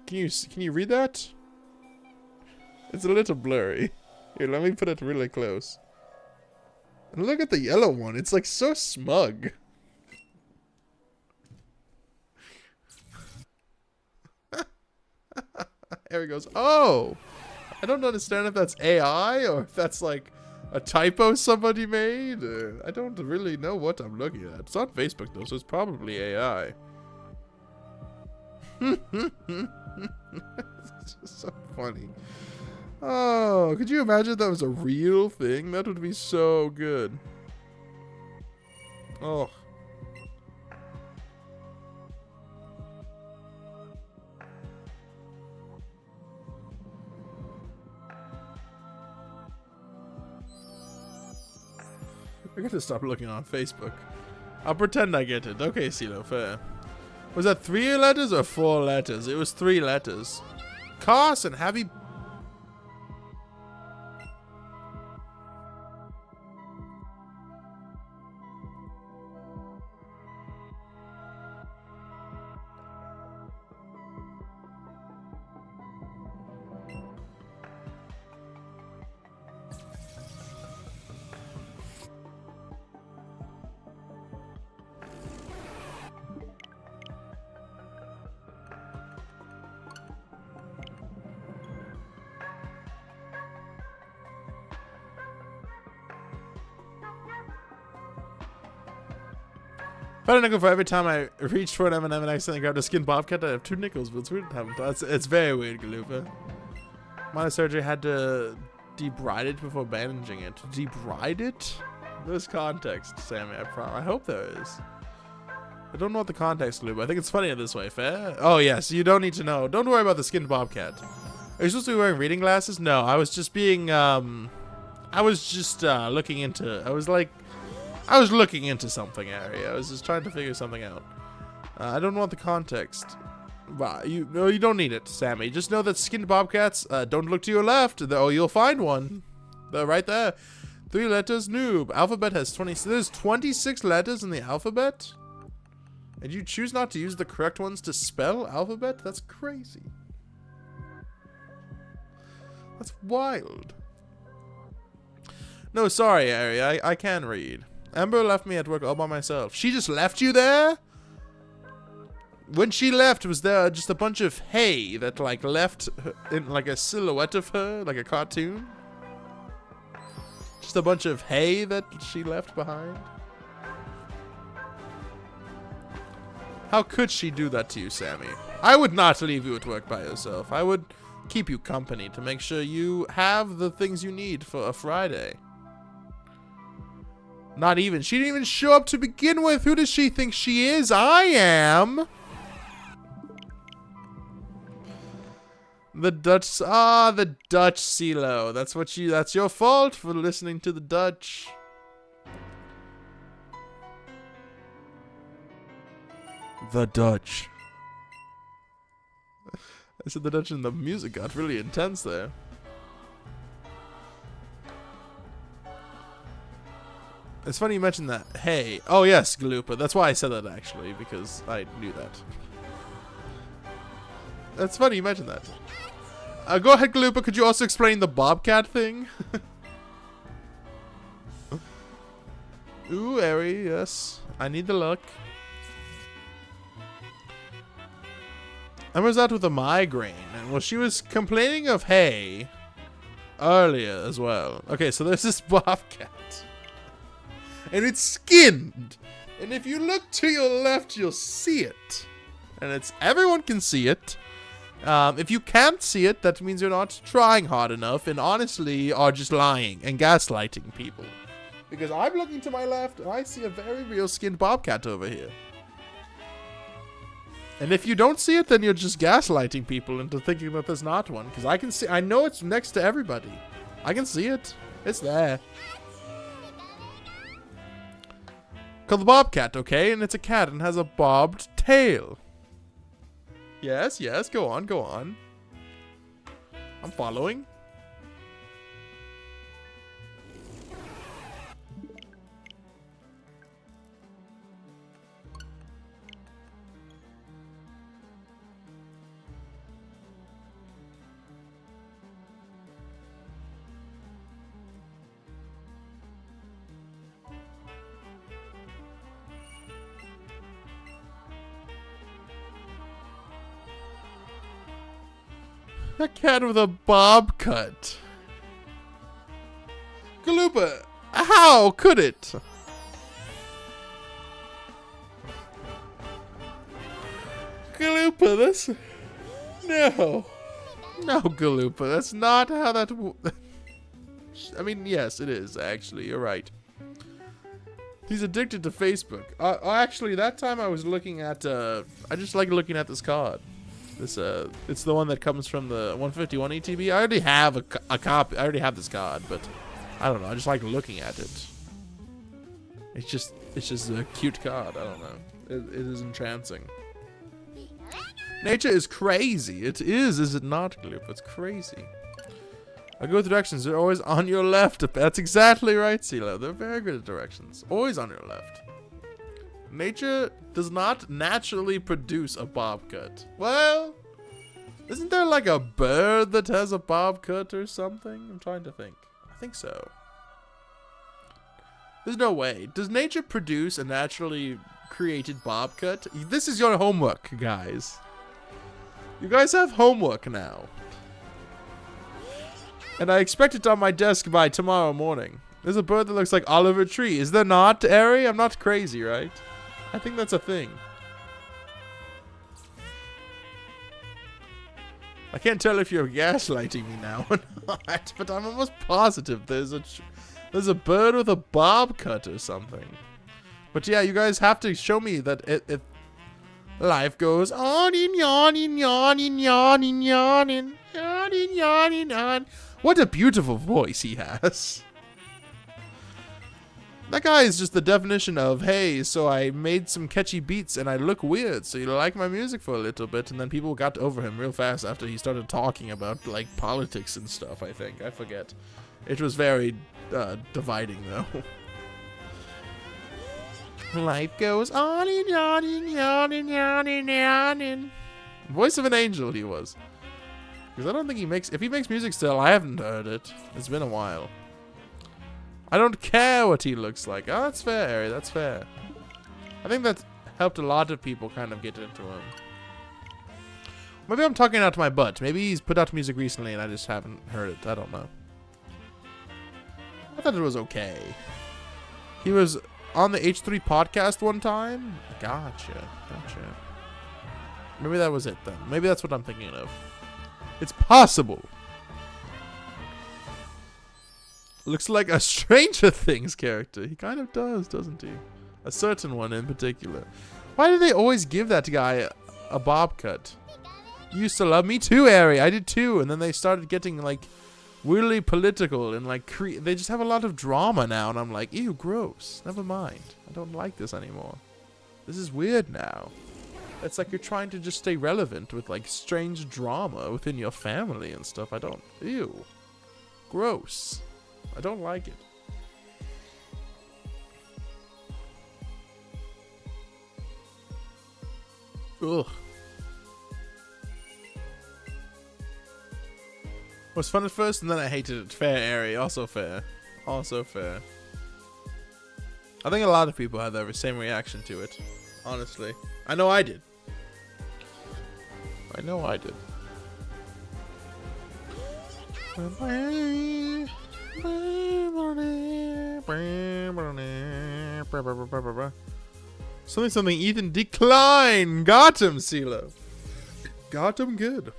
Can you read that? It's a little blurry. Here, let me put it really close. And look at the yellow one. It's like so smug. There he goes. Oh! I don't understand if that's AI or if that's like a typo somebody made. I don't really know what I'm looking at. It's on Facebook though, so it's probably AI. It's just so funny. Oh, could you imagine if that was a real thing? That would be so good. Oh. I gotta stop looking on Facebook. I'll pretend I get it. Okay, CeeLo, fair. Was that 3 letters or 4 letters? It was 3 letters. Carson, happy... If I had a nickel for every time I reached for an M&M and accidentally grabbed a skin bobcat, I'd have 2 nickels, but it's weird to have them. It's very weird, Galupa. Minor surgery had to debride it before bandaging it. Debride it? There's context, Sammy, I hope there is. I don't know what the context, Galupa. I think it's funnier this way, fair? Oh, yes, you don't need to know. Don't worry about the skinned bobcat. Are you supposed to be wearing reading glasses? No, I was just being, I was just, looking into, I was looking into something, Ari. I was just trying to figure something out. I don't want the context. But you don't need it, Sammy. Just know that skinned bobcats, don't look to your left. Oh, you'll find one. They're right there. 3 letters, noob. Alphabet has 20. There's 26 letters in the alphabet? And you choose not to use the correct ones to spell alphabet? That's crazy. That's wild. No, sorry, Ari. I can read. Amber left me at work all by myself. She just left you there? When she left, was there just a bunch of hay that, like, left in, like, a silhouette of her? Like a cartoon? Just a bunch of hay that she left behind? How could she do that to you, Sammy? I would not leave you at work by yourself. I would keep you company to make sure you have the things you need for a Friday. Not even. She didn't even show up to begin with. Who does she think she is? I am. The Dutch. Ah, the Dutch CeeLo. That's your fault for listening to the Dutch. The Dutch. I said the Dutch and the music got really intense there. It's funny you mentioned that. Hey. Oh, yes, Galupa. That's why I said that, actually, because I knew that. That's funny you mentioned that. Go ahead, Galupa. Could you also explain the bobcat thing? Ooh, Ari, yes. I need the luck. Emma's out with a migraine. And, well, she was complaining of hay earlier as well. Okay, so there's this bobcat. And it's skinned. And if you look to your left, you'll see it. And everyone can see it. If you can't see it, that means you're not trying hard enough and honestly are just lying and gaslighting people. Because I'm looking to my left and I see a very real skinned bobcat over here. And if you don't see it, then you're just gaslighting people into thinking that there's not one. Because I can see, I know it's next to everybody. I can see it. It's there. Called the bobcat, okay? And it's a cat and has a bobbed tail. Yes, yes, go on, go on. I'm following. A cat with a bob cut. Galupa, how could it? Galupa, that's... No. No, Galupa, that's not how that... I mean, yes, it is, actually. You're right. He's addicted to Facebook. Actually, that time I was looking at... I just like looking at this card. This it's the one that comes from the 151 ETB. I already have a copy. I already have this card, but I don't know. I just like looking at it. It's just a cute card. I don't know. It is entrancing. Nature is crazy. It is it not, Gloop? It's crazy. I go with directions. They're always on your left. That's exactly right, CeeLo. They're very good at directions. Always on your left. Nature does not naturally produce a bob cut. Well, isn't there like a bird that has a bob cut or something? I'm trying to think. I think so. There's no way. Does nature produce a naturally created bob cut? This is your homework, guys. You guys have homework now. And I expect it on my desk by tomorrow morning. There's a bird that looks like Oliver Tree. Is there not, Ari? I'm not crazy, right? I think that's a thing. I can't tell if you're gaslighting me now or not, but I'm almost positive there's a bird with a bob cut or something. But yeah, you guys have to show me that it life goes on and yawning, yawning, yawning, yawning, yawning, yawning, on. What a beautiful voice he has. That guy is just the definition of, hey, so I made some catchy beats and I look weird, so you like my music for a little bit, and then people got over him real fast after he started talking about, like, politics and stuff, I think. I forget. It was very dividing, though. Life goes on and yawning, yawning, yawning, yawning. Voice of an angel he was. Because I don't think he makes... If he makes music still, I haven't heard it. It's been a while. I don't care what he looks like. Oh, that's fair, Ari. That's fair. I think that's helped a lot of people kind of get into him. Maybe I'm talking out my butt. Maybe he's put out music recently and I just haven't heard it. I don't know. I thought it was okay. He was on the H3 podcast one time. Gotcha. Gotcha. Maybe that was it then. Maybe that's what I'm thinking of. It's possible. Looks like a Stranger Things character. He kind of does, doesn't he? A certain one in particular. Why do they always give that guy a bob cut? You used to love me too, Ari. I did too. And then they started getting like weirdly political and like they just have a lot of drama now. And I'm like, ew, gross. Never mind. I don't like this anymore. This is weird now. It's like you're trying to just stay relevant with like strange drama within your family and stuff. I don't. Ew. Gross. I don't like it. Ugh. It was fun at first and then I hated it. Fair, Ari. Also fair. Also fair. I think a lot of people had the same reaction to it. Honestly. I know I did. I know I did. Something Ethan decline. Got him, CeeLo. Got him good.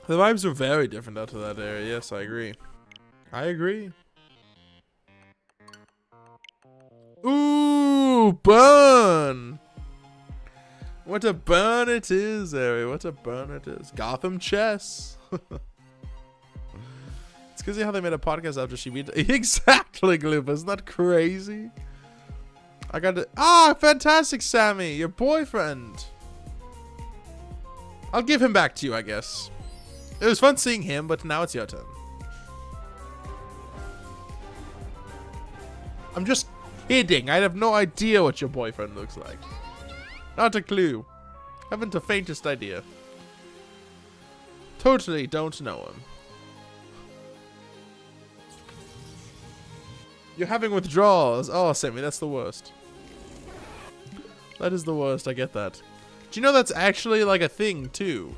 The vibes are very different out of that area. Yes, I agree. I agree. Ooh, burn. What a burn it is, Ari. What a burn it is. Gotham chess. It's crazy how they made a podcast after she beat... Exactly, Gloop. Isn't that crazy? I got to... Ah, fantastic, Sammy. Your boyfriend. I'll give him back to you, I guess. It was fun seeing him, but now it's your turn. I'm just kidding. I have no idea what your boyfriend looks like. Not a clue. Haven't the faintest idea. Totally don't know him. You're having withdrawals. Oh, Sammy, that's the worst. That is the worst. I get that. Do you know that's actually like a thing too?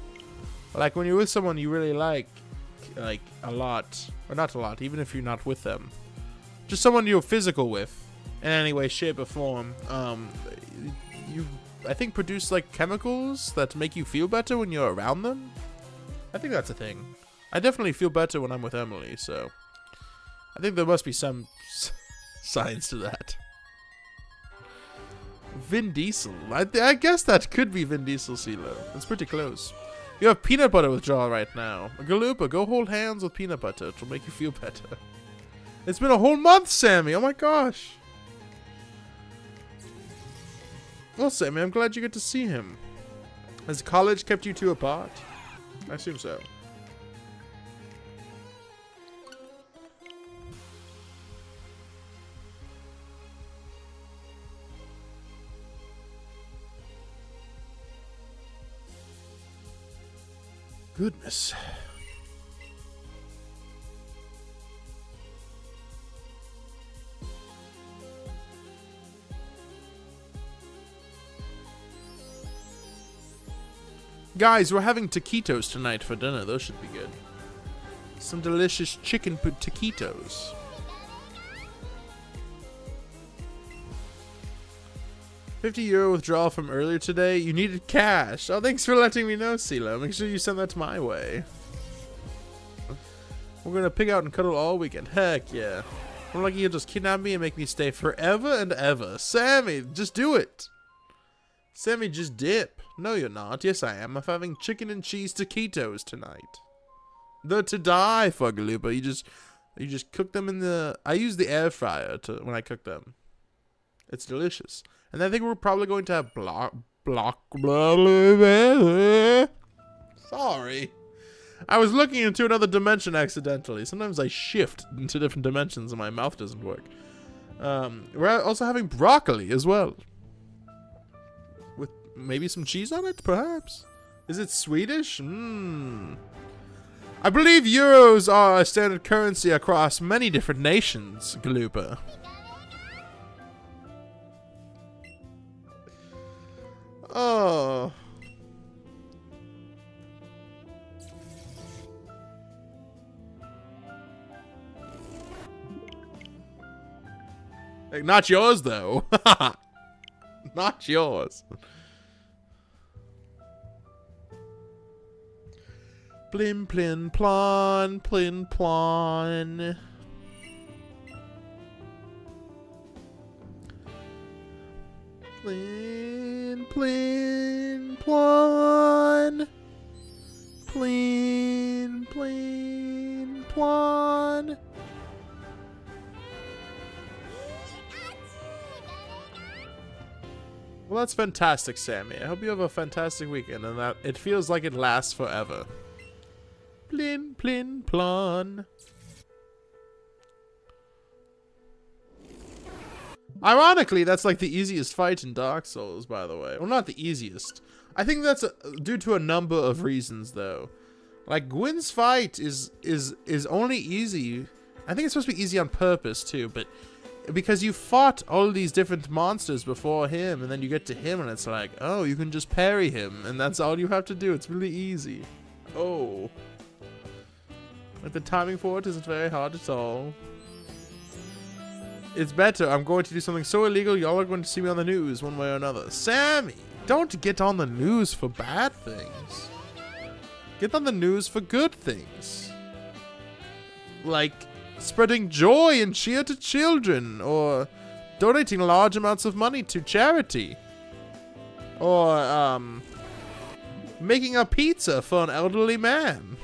Like when you're with someone you really like a lot, or not a lot, even if you're not with them, just someone you're physical with, in any way, shape, or form. You, I think, produce like chemicals that make you feel better when you're around them. I think that's a thing. I definitely feel better when I'm with Emily, so I think there must be some science to that. Vin Diesel. I guess that could be Vin Diesel, CeeLo. It's pretty close. You have peanut butter withdrawal right now. Galupa, go hold hands with peanut butter. It'll make you feel better. It's been a whole month, Sammy. Oh my gosh. Well, Sammy, I'm glad you get to see him. Has college kept you two apart? I assume so. Goodness. Guys, we're having taquitos tonight for dinner. Those should be good. Some delicious chicken taquitos. €50 withdrawal from earlier today. You needed cash. Oh, thanks for letting me know, CeeLo. Make sure you send that my way. We're gonna pig out and cuddle all weekend. Heck yeah. I'm lucky you'll just kidnap me and make me stay forever and ever. Sammy, just do it. Sammy, just dip. No, you're not. Yes, I am. I'm having chicken and cheese taquitos tonight. They're to die for, Galupa. You just cook them in the... I use the air fryer when I cook them. It's delicious. And I think we're probably going to have Sorry. I was looking into another dimension accidentally. Sometimes I shift into different dimensions and my mouth doesn't work. We're also having broccoli as well. With maybe some cheese on it, perhaps? Is it Swedish? I believe euros are a standard currency across many different nations, Galupa. Oh. Hey, not yours, though. Not yours. Plin, plin, plon, plin, plon. Plin, plin, plon. Plin, plin, plon. Well, that's fantastic, Sammy. I hope you have a fantastic weekend and that it feels like it lasts forever. Plin, plin, plon. Ironically, that's like the easiest fight in Dark Souls, by the way. Well, not the easiest. I think that's due to a number of reasons, though. Like, Gwyn's fight is only easy. I think it's supposed to be easy on purpose, too, but because you fought all these different monsters before him, and then you get to him, and it's like, oh, you can just parry him, and that's all you have to do. It's really easy. Oh. Like, the timing for it isn't very hard at all. It's better. I'm going to do something so illegal, y'all are going to see me on the news one way or another. Sammy, don't get on the news for bad things. Get on the news for good things. Like spreading joy and cheer to children, or donating large amounts of money to charity. Or, making a pizza for an elderly man.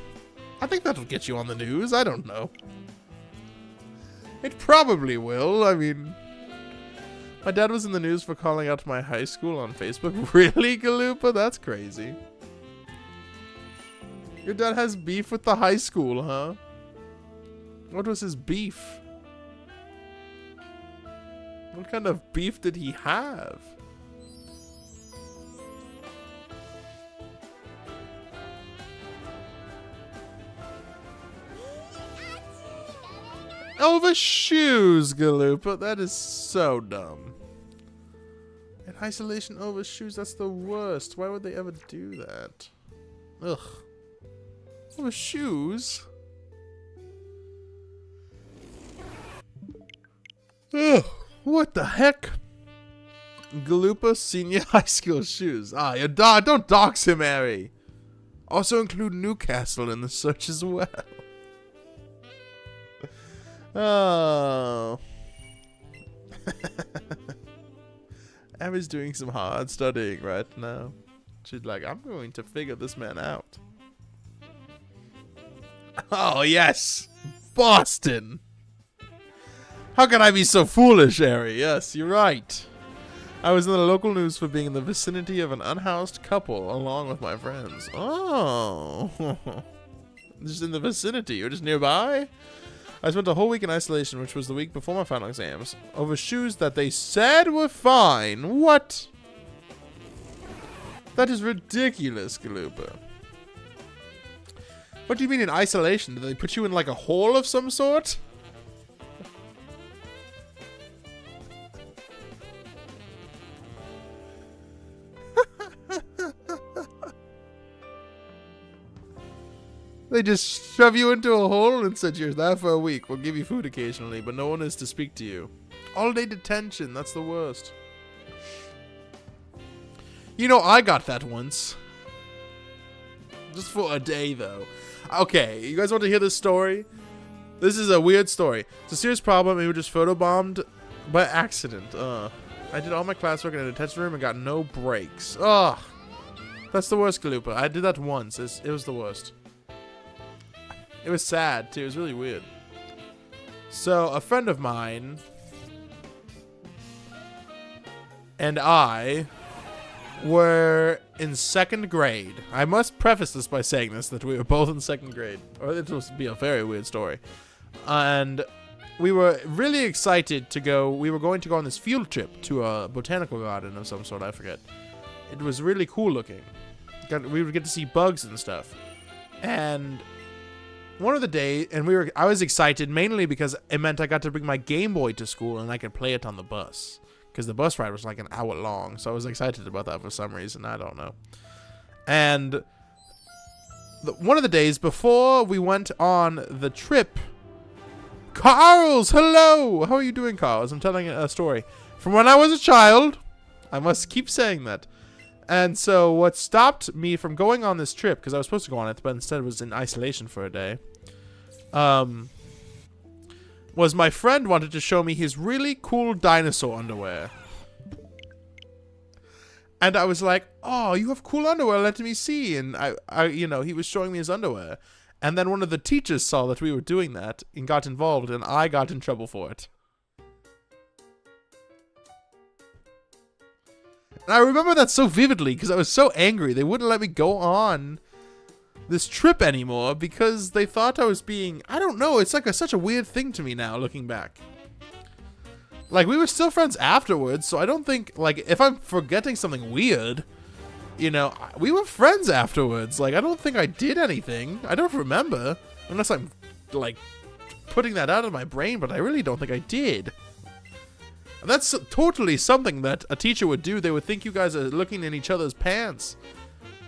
I think that'll get you on the news. I don't know. It probably will. I mean, my dad was in the news for calling out my high school on Facebook. Really, Galupa? That's crazy. Your dad has beef with the high school, huh? What was his beef? What kind of beef did he have? Over shoes, Galupa. That is so dumb. In isolation over shoes, that's the worst. Why would they ever do that? Ugh. Over shoes? Ugh. What the heck? Galupa senior high school shoes. Ah, your dog. Don't dox him, Harry. Also include Newcastle in the search as well. Oh. Abby's doing some hard studying right now. She's like, I'm going to figure this man out. Oh, yes. Boston. How can I be so foolish, Harry? Yes, you're right. I was in the local news for being in the vicinity of an unhoused couple along with my friends. Oh. Just in the vicinity. You're just nearby? I spent a whole week in isolation, which was the week before my final exams, over shoes that they said were fine. What? That is ridiculous, Galupa. What do you mean in isolation? Did they put you in like a hole of some sort? They just shove you into a hole and said you're there for a week. We'll give you food occasionally, but no one is to speak to you. All-day detention. That's the worst. You know, I got that once. Just for a day, though. Okay, you guys want to hear this story? This is a weird story. It's a serious problem. We were just photobombed by accident. I did all my classwork in a detention room and got no breaks. Ugh. That's the worst, Galupa. I did that once. It was the worst. It was sad, too. It was really weird. So, a friend of mine and I were in 2nd grade. I must preface this by saying this, that we were both in 2nd grade. Or it will be a very weird story. And we were really excited to go. We were going to go on this field trip to a botanical garden of some sort. I forget. It was really cool looking. We would get to see bugs and stuff. And one of the days, I was excited mainly because it meant I got to bring my Game Boy to school and I could play it on the bus. Because the bus ride was like an hour long, so I was excited about that for some reason. I don't know. And one of the days before we went on the trip, Carls, hello! How are you doing, Carls? I'm telling a story. From when I was a child, I must keep saying that. And so what stopped me from going on this trip, because I was supposed to go on it, but instead was in isolation for a day, was my friend wanted to show me his really cool dinosaur underwear. And I was like, oh, you have cool underwear, let me see. And he was showing me his underwear. And then one of the teachers saw that we were doing that and got involved, and I got in trouble for it. And I remember that so vividly because I was so angry. They wouldn't let me go on this trip anymore because they thought I was being... I don't know. It's like such a weird thing to me now, looking back. Like, we were still friends afterwards, so I don't think... Like, if I'm forgetting something weird, we were friends afterwards. Like, I don't think I did anything. I don't remember. Unless I'm, like, putting that out of my brain, but I really don't think I did. And that's totally something that a teacher would do. They would think you guys are looking in each other's pants.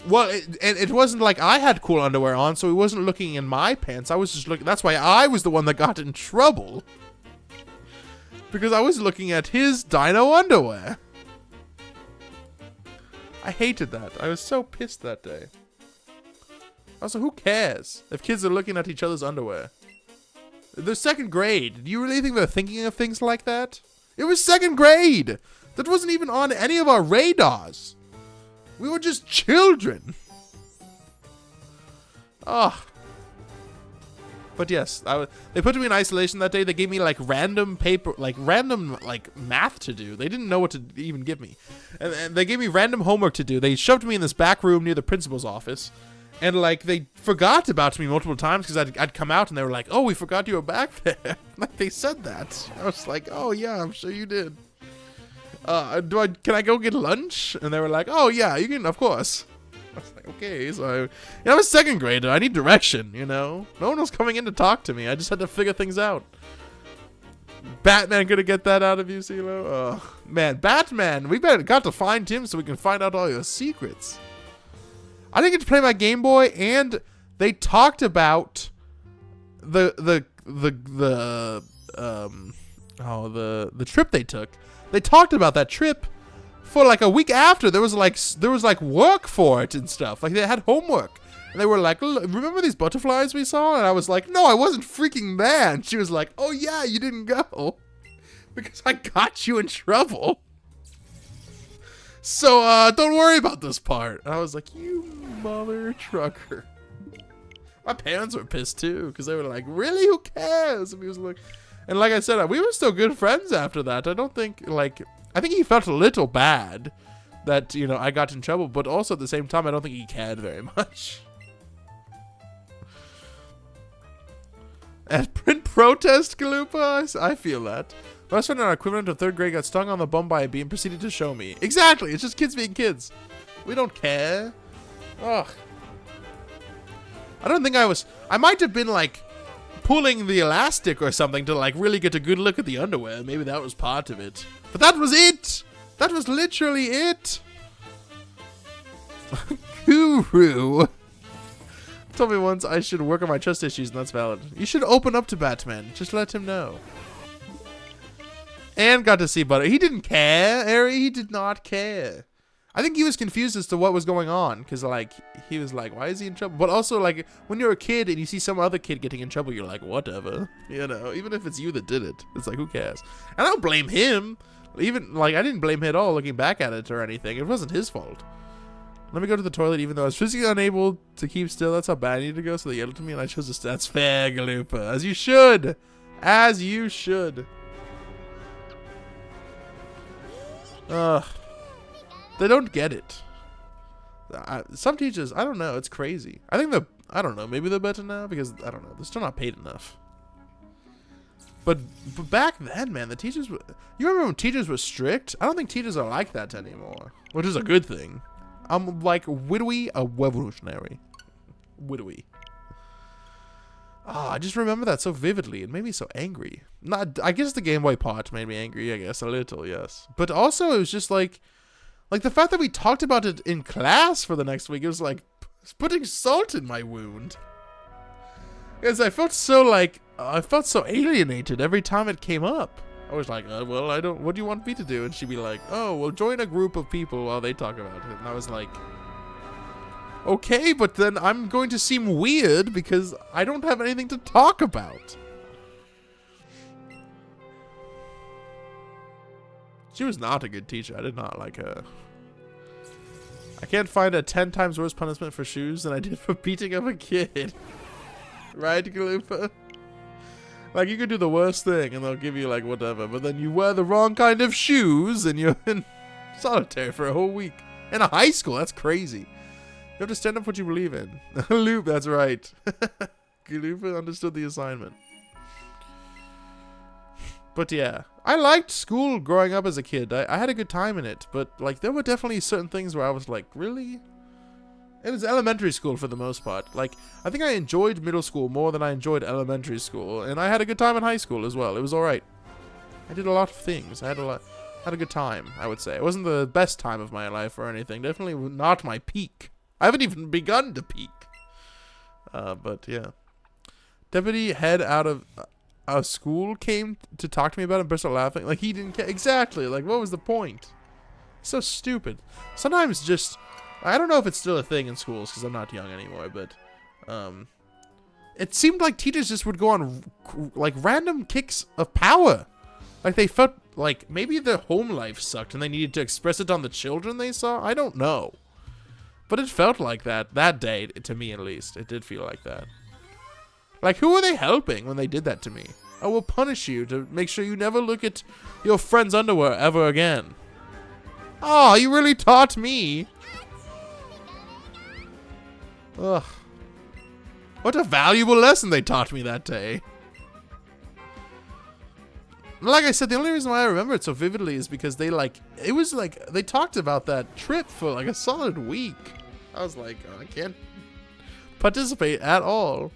Well, it wasn't like I had cool underwear on, so he wasn't looking in my pants. I was just looking. That's why I was the one that got in trouble. Because I was looking at his dino underwear. I hated that. I was so pissed that day. Also, who cares if kids are looking at each other's underwear? They're 2nd grade. Do you really think they're thinking of things like that? It was 2nd grade. That wasn't even on any of our radars. We were just children. Oh. But yes, they put me in isolation that day. They gave me like random math to do. They didn't know what to even give me. And they gave me random homework to do. They shoved me in this back room near the principal's office. And like they forgot about me multiple times because I'd come out and they were like, "Oh, we forgot you were back there." Like they said that. I was like, "Oh yeah, I'm sure you did." Can I go get lunch? And they were like, "Oh yeah, you can, of course." I was like, okay, so I'm a 2nd grader. I need direction, No one was coming in to talk to me. I just had to figure things out. Batman gonna get that out of you, CeeLo? Oh man, Batman, we got to find him so we can find out all your secrets. I didn't get to play my Game Boy, and they talked about the trip they took. They talked about that trip for like a week after. There was like work for it and stuff. Like they had homework. And they were like, "Remember these butterflies we saw?" And I was like, "No, I wasn't freaking there." And she was like, "Oh yeah, you didn't go because I got you in trouble. So don't worry about this part." And I was like, "You mother trucker." My parents were pissed too because they were like, "Really? Who cares?" And he was like, and like I said, we were still good friends after that. I don't think I think he felt a little bad that, you know, I got in trouble, but also at the same time, I don't think he cared very much. At print protest, Galupa? I feel that. My best friend in our equivalent of 3rd grade got stung on the bum by a bee and proceeded to show me. Exactly, it's just kids being kids. We don't care. Ugh. I don't think I might have been like pulling the elastic or something to like really get a good look at the underwear. Maybe that was part of it. But that was it! That was literally it! Guru! Told me once I should work on my trust issues, and that's valid. You should open up to Batman. Just let him know. And got to see Butter. He didn't care, Ari. He did not care. I think he was confused as to what was going on. Because, like, he was like, why is he in trouble? But also, like, when you're a kid and you see some other kid getting in trouble, you're like, whatever. You know, even if it's you that did it. It's like, who cares? And I don't blame him. Even, like, I didn't blame him at all looking back at it or anything. It wasn't his fault. Let me go to the toilet even though I was physically unable to keep still. That's how bad I needed to go, so they yelled at me and I chose to... That's fair, Galupa. As you should. As you should. Ugh. They don't get it. Some teachers, I don't know, it's crazy. I think I don't know, maybe they're better now because, I don't know, they're still not paid enough. But back then, man, the teachers were... You remember when teachers were strict? I don't think teachers are like that anymore, which is a good thing. I'm like widowy, a revolutionary. Widowy. Ah, I just remember that so vividly. It made me so angry. Not, I guess the Game Boy part made me angry, I guess, a little, yes. But also, it was just like the fact that we talked about it in class for the next week, it was like putting salt in my wound. Because I felt so alienated every time it came up. I was like, well, what do you want me to do? And she'd be like, oh, well, join a group of people while they talk about it. And I was like, okay, but then I'm going to seem weird because I don't have anything to talk about. She was not a good teacher. I did not like her. I can't find a 10 times worse punishment for shoes than I did for beating up a kid. Right, Galupa? Like, you could do the worst thing, and they'll give you, like, whatever. But then you wear the wrong kind of shoes, and you're in solitary for a whole week. In a high school, that's crazy. You have to stand up for what you believe in. Loop, that's right. Galupa understood the assignment. But yeah, I liked school growing up as a kid. I had a good time in it. But, like, there were definitely certain things where I was like, really? It was elementary school for the most part. Like, I think I enjoyed middle school more than I enjoyed elementary school. And I had a good time in high school as well. It was alright. I did a lot of things. I had a good time, I would say. It wasn't the best time of my life or anything. Definitely not my peak. I haven't even begun to peak. But, yeah. Deputy head out of school came to talk to me about it and burst out laughing. Like, he didn't care. Exactly. Like, what was the point? So stupid. Sometimes just... I don't know if it's still a thing in schools because I'm not young anymore, but it seemed like teachers just would go on like random kicks of power. Like they felt like maybe their home life sucked and they needed to express it on the children they saw. I don't know. But it felt like that day, to me at least. It did feel like that. Like, who were they helping when they did that to me? I will punish you to make sure you never look at your friend's underwear ever again. Oh, you really taught me. Ugh. What a valuable lesson they taught me that day. Like I said, the only reason why I remember it so vividly is because they they talked about that trip for like a solid week. I was like, oh, I can't participate at all.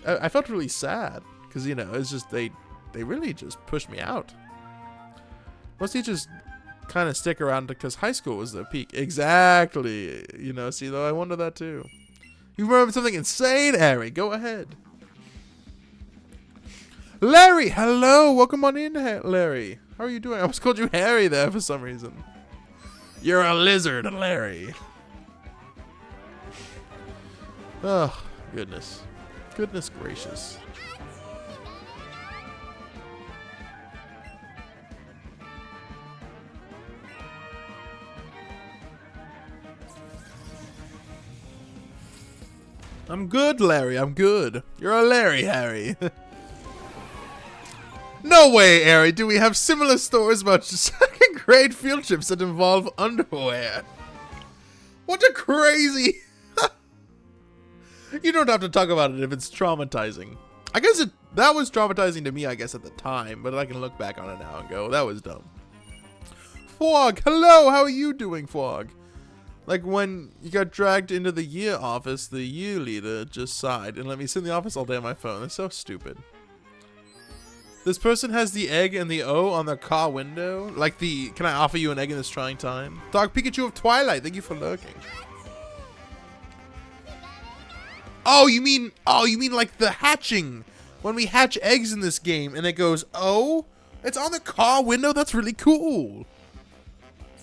I felt really sad because, you know, it's just they really just pushed me out. Most teachers kind of stick around because high school was their peak. Exactly. You know, see, though, I wonder that too. You remember something insane, Harry? Go ahead. Larry, hello. Welcome on in, Larry. How are you doing? I almost called you Harry there for some reason. You're a lizard, Larry. Oh, goodness. Goodness gracious. I'm good, Larry. I'm good. You're a Larry, Harry. No way, Harry. Do we have similar stories about second create field trips that involve underwear. What a crazy... You don't have to talk about it if it's traumatizing. I guess that was traumatizing to me, I guess, at the time, but I can look back on it now and go, that was dumb. Fog, hello, how are you doing, Fog? Like when you got dragged into the year office, the year leader just sighed and let me sit in the office all day on my phone. That's so stupid. This person has the egg and the O on their car window. Like the, can I offer you an egg in this trying time? Dog Pikachu of Twilight, thank you for lurking. Oh, you mean like the hatching. When we hatch eggs in this game and it goes, oh, it's on the car window? That's really cool.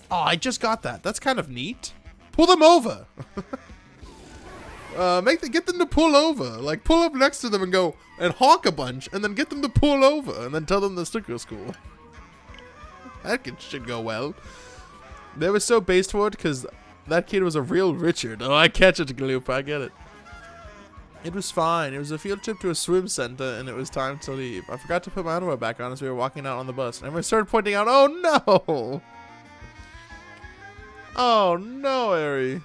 Oh, I just got that. That's kind of neat. Pull them over. Get them to pull over. Like, pull up next to them and go and honk a bunch, and then get them to pull over, and then tell them the sticker's cool. That should go well. They were so based for it because that kid was a real Richard. Oh, I catch it, Gloop. I get it. It was fine. It was a field trip to a swim center, and it was time to leave. I forgot to put my underwear back on as we were walking out on the bus, and everyone started pointing out, oh no! Oh no, Ari.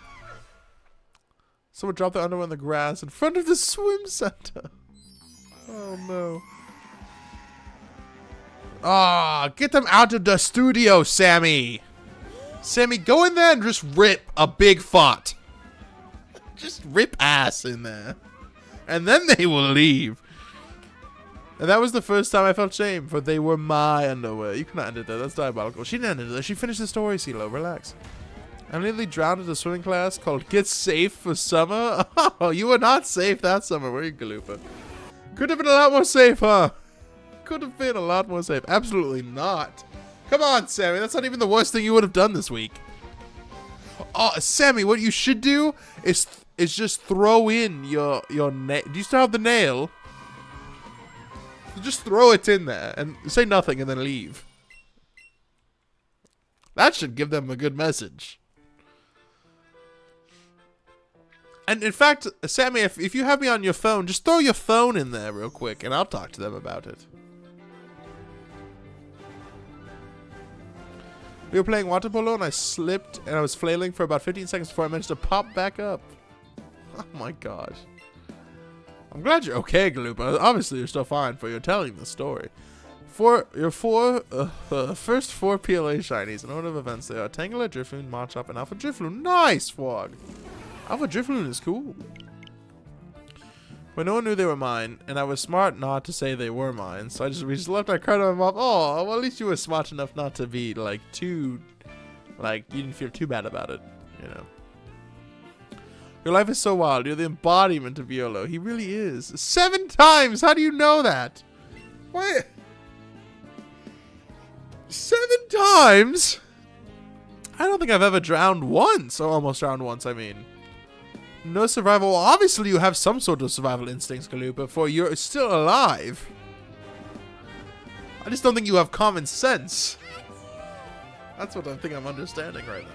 Someone dropped their underwear on the grass in front of the swim center. Oh no. Ah, get them out of the studio, Sammy. Sammy, go in there and just rip a big fart. Just rip ass in there. And then they will leave. And that was the first time I felt shame, for they were my underwear. You cannot end it there. That's diabolical. She didn't end it there. She finished the story, CeeLo. Relax. I nearly drowned at a swimming class called Get Safe for Summer. Oh, you were not safe that summer, were you, Galoopa? Could have been a lot more safe, huh? Could have been a lot more safe. Absolutely not. Come on, Sammy. That's not even the worst thing you would have done this week. Oh, Sammy, what you should do is just throw in your nail. Do you still have the nail? Just throw it in there and say nothing and then leave. That should give them a good message. And in fact, Sammy, if you have me on your phone, just throw your phone in there real quick and I'll talk to them about it. We were playing water polo and I slipped and I was flailing for about 15 seconds before I managed to pop back up. Oh my gosh. I'm glad you're okay, Galoopa. Obviously you're still fine for you're telling the story. For your first 4 PLA shinies in order of events, they are Tangela, Drifloon, Machop, and Alpha Drifloon. Nice, Fog! Alpha Drifloon is cool. But no one knew they were mine, and I was smart not to say they were mine, so we just left our card on my mom. Oh, well, at least you were smart enough not to be, like, you didn't feel too bad about it, you know. Your life is so wild. You're the embodiment of YOLO. He really is. 7 times! How do you know that? What? 7 times? I don't think I've ever drowned once. Or almost drowned once, I mean. No survival. Well, obviously you have some sort of survival instincts, Galoopa, for you're still alive. I just don't think you have common sense. That's what I think I'm understanding right now.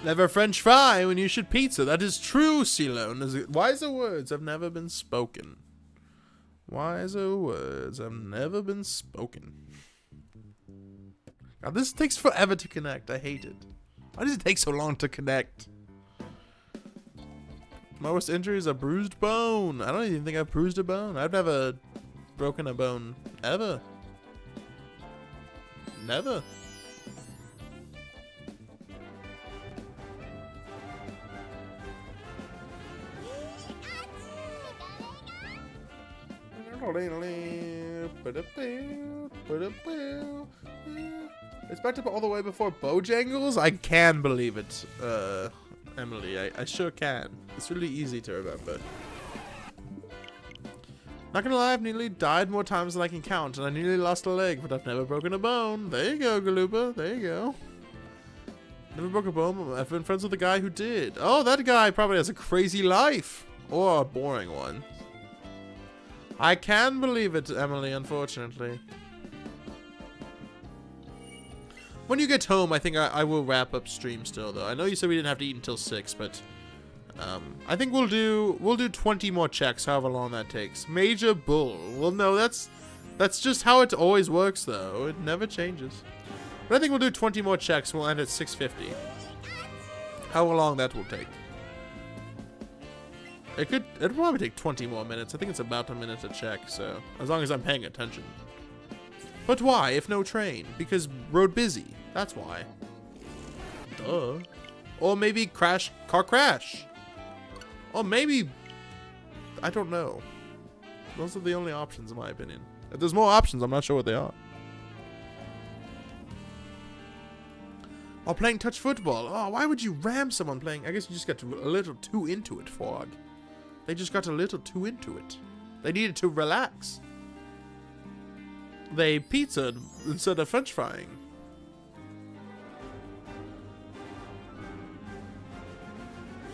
Never French fry when you should pizza. That is true, CeeLo. Wiser words have never been spoken. Wiser words have never been spoken. God, this takes forever to connect. I hate it. Why does it take so long to connect? My worst injury is a bruised bone. I don't even think I've bruised a bone. I've never broken a bone. Ever. Never. It's backed up all the way before Bojangles? I can believe it, Emily. I sure can. It's really easy to remember. Not gonna lie, I've nearly died more times than I can count, and I nearly lost a leg, but I've never broken a bone. There you go, Galoopa. There you go. Never broke a bone. I've been friends with a guy who did. Oh, that guy probably has a crazy life. Or a boring one. I can believe it, Emily, unfortunately. When you get home, I think I will wrap up stream still, though. I know you said we didn't have to eat until 6, but I think we'll do 20 more checks, however long that takes. Major Bull. Well, no, that's just how it always works, though. It never changes. But I think we'll do 20 more checks. We'll end at 6:50. How long that will take? It'll probably take 20 more minutes. I think it's about a minute to check, so as long as I'm paying attention. But why, if no train? Because road busy. That's why. Duh. Or maybe car crash. Or maybe, I don't know. Those are the only options in my opinion. If there's more options, I'm not sure what they are. Or playing touch football. Oh, why would you ram someone playing? I guess you just got a little too into it, Fog. They just got a little too into it. They needed to relax. They pizzaed instead of french frying.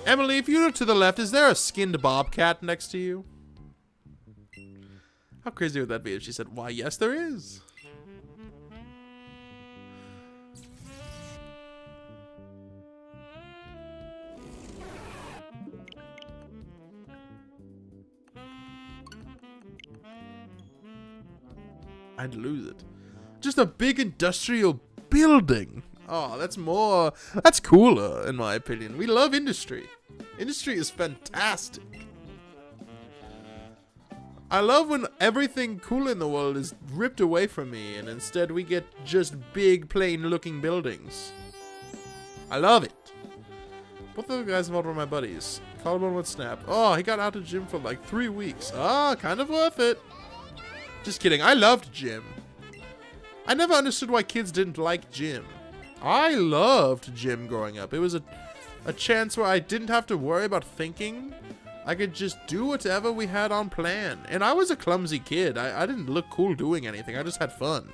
Emily, if you look to the left, is there a skinned bobcat next to you? How crazy would that be if she said, why, yes, there is. I'd lose it. Just a big industrial building. Oh, that's cooler, in my opinion. We love industry. Industry is fantastic. I love when everything cool in the world is ripped away from me, and instead we get just big, plain-looking buildings. I love it. Both of the guys involved were my buddies. Collarbone would snap. Oh, he got out of gym for like 3 weeks. Ah, kind of worth it. Just kidding. I loved gym. I never understood why kids didn't like gym. I loved gym growing up. It was a chance where I didn't have to worry about thinking. I could just do whatever we had on plan. And I was a clumsy kid. I didn't look cool doing anything. I just had fun.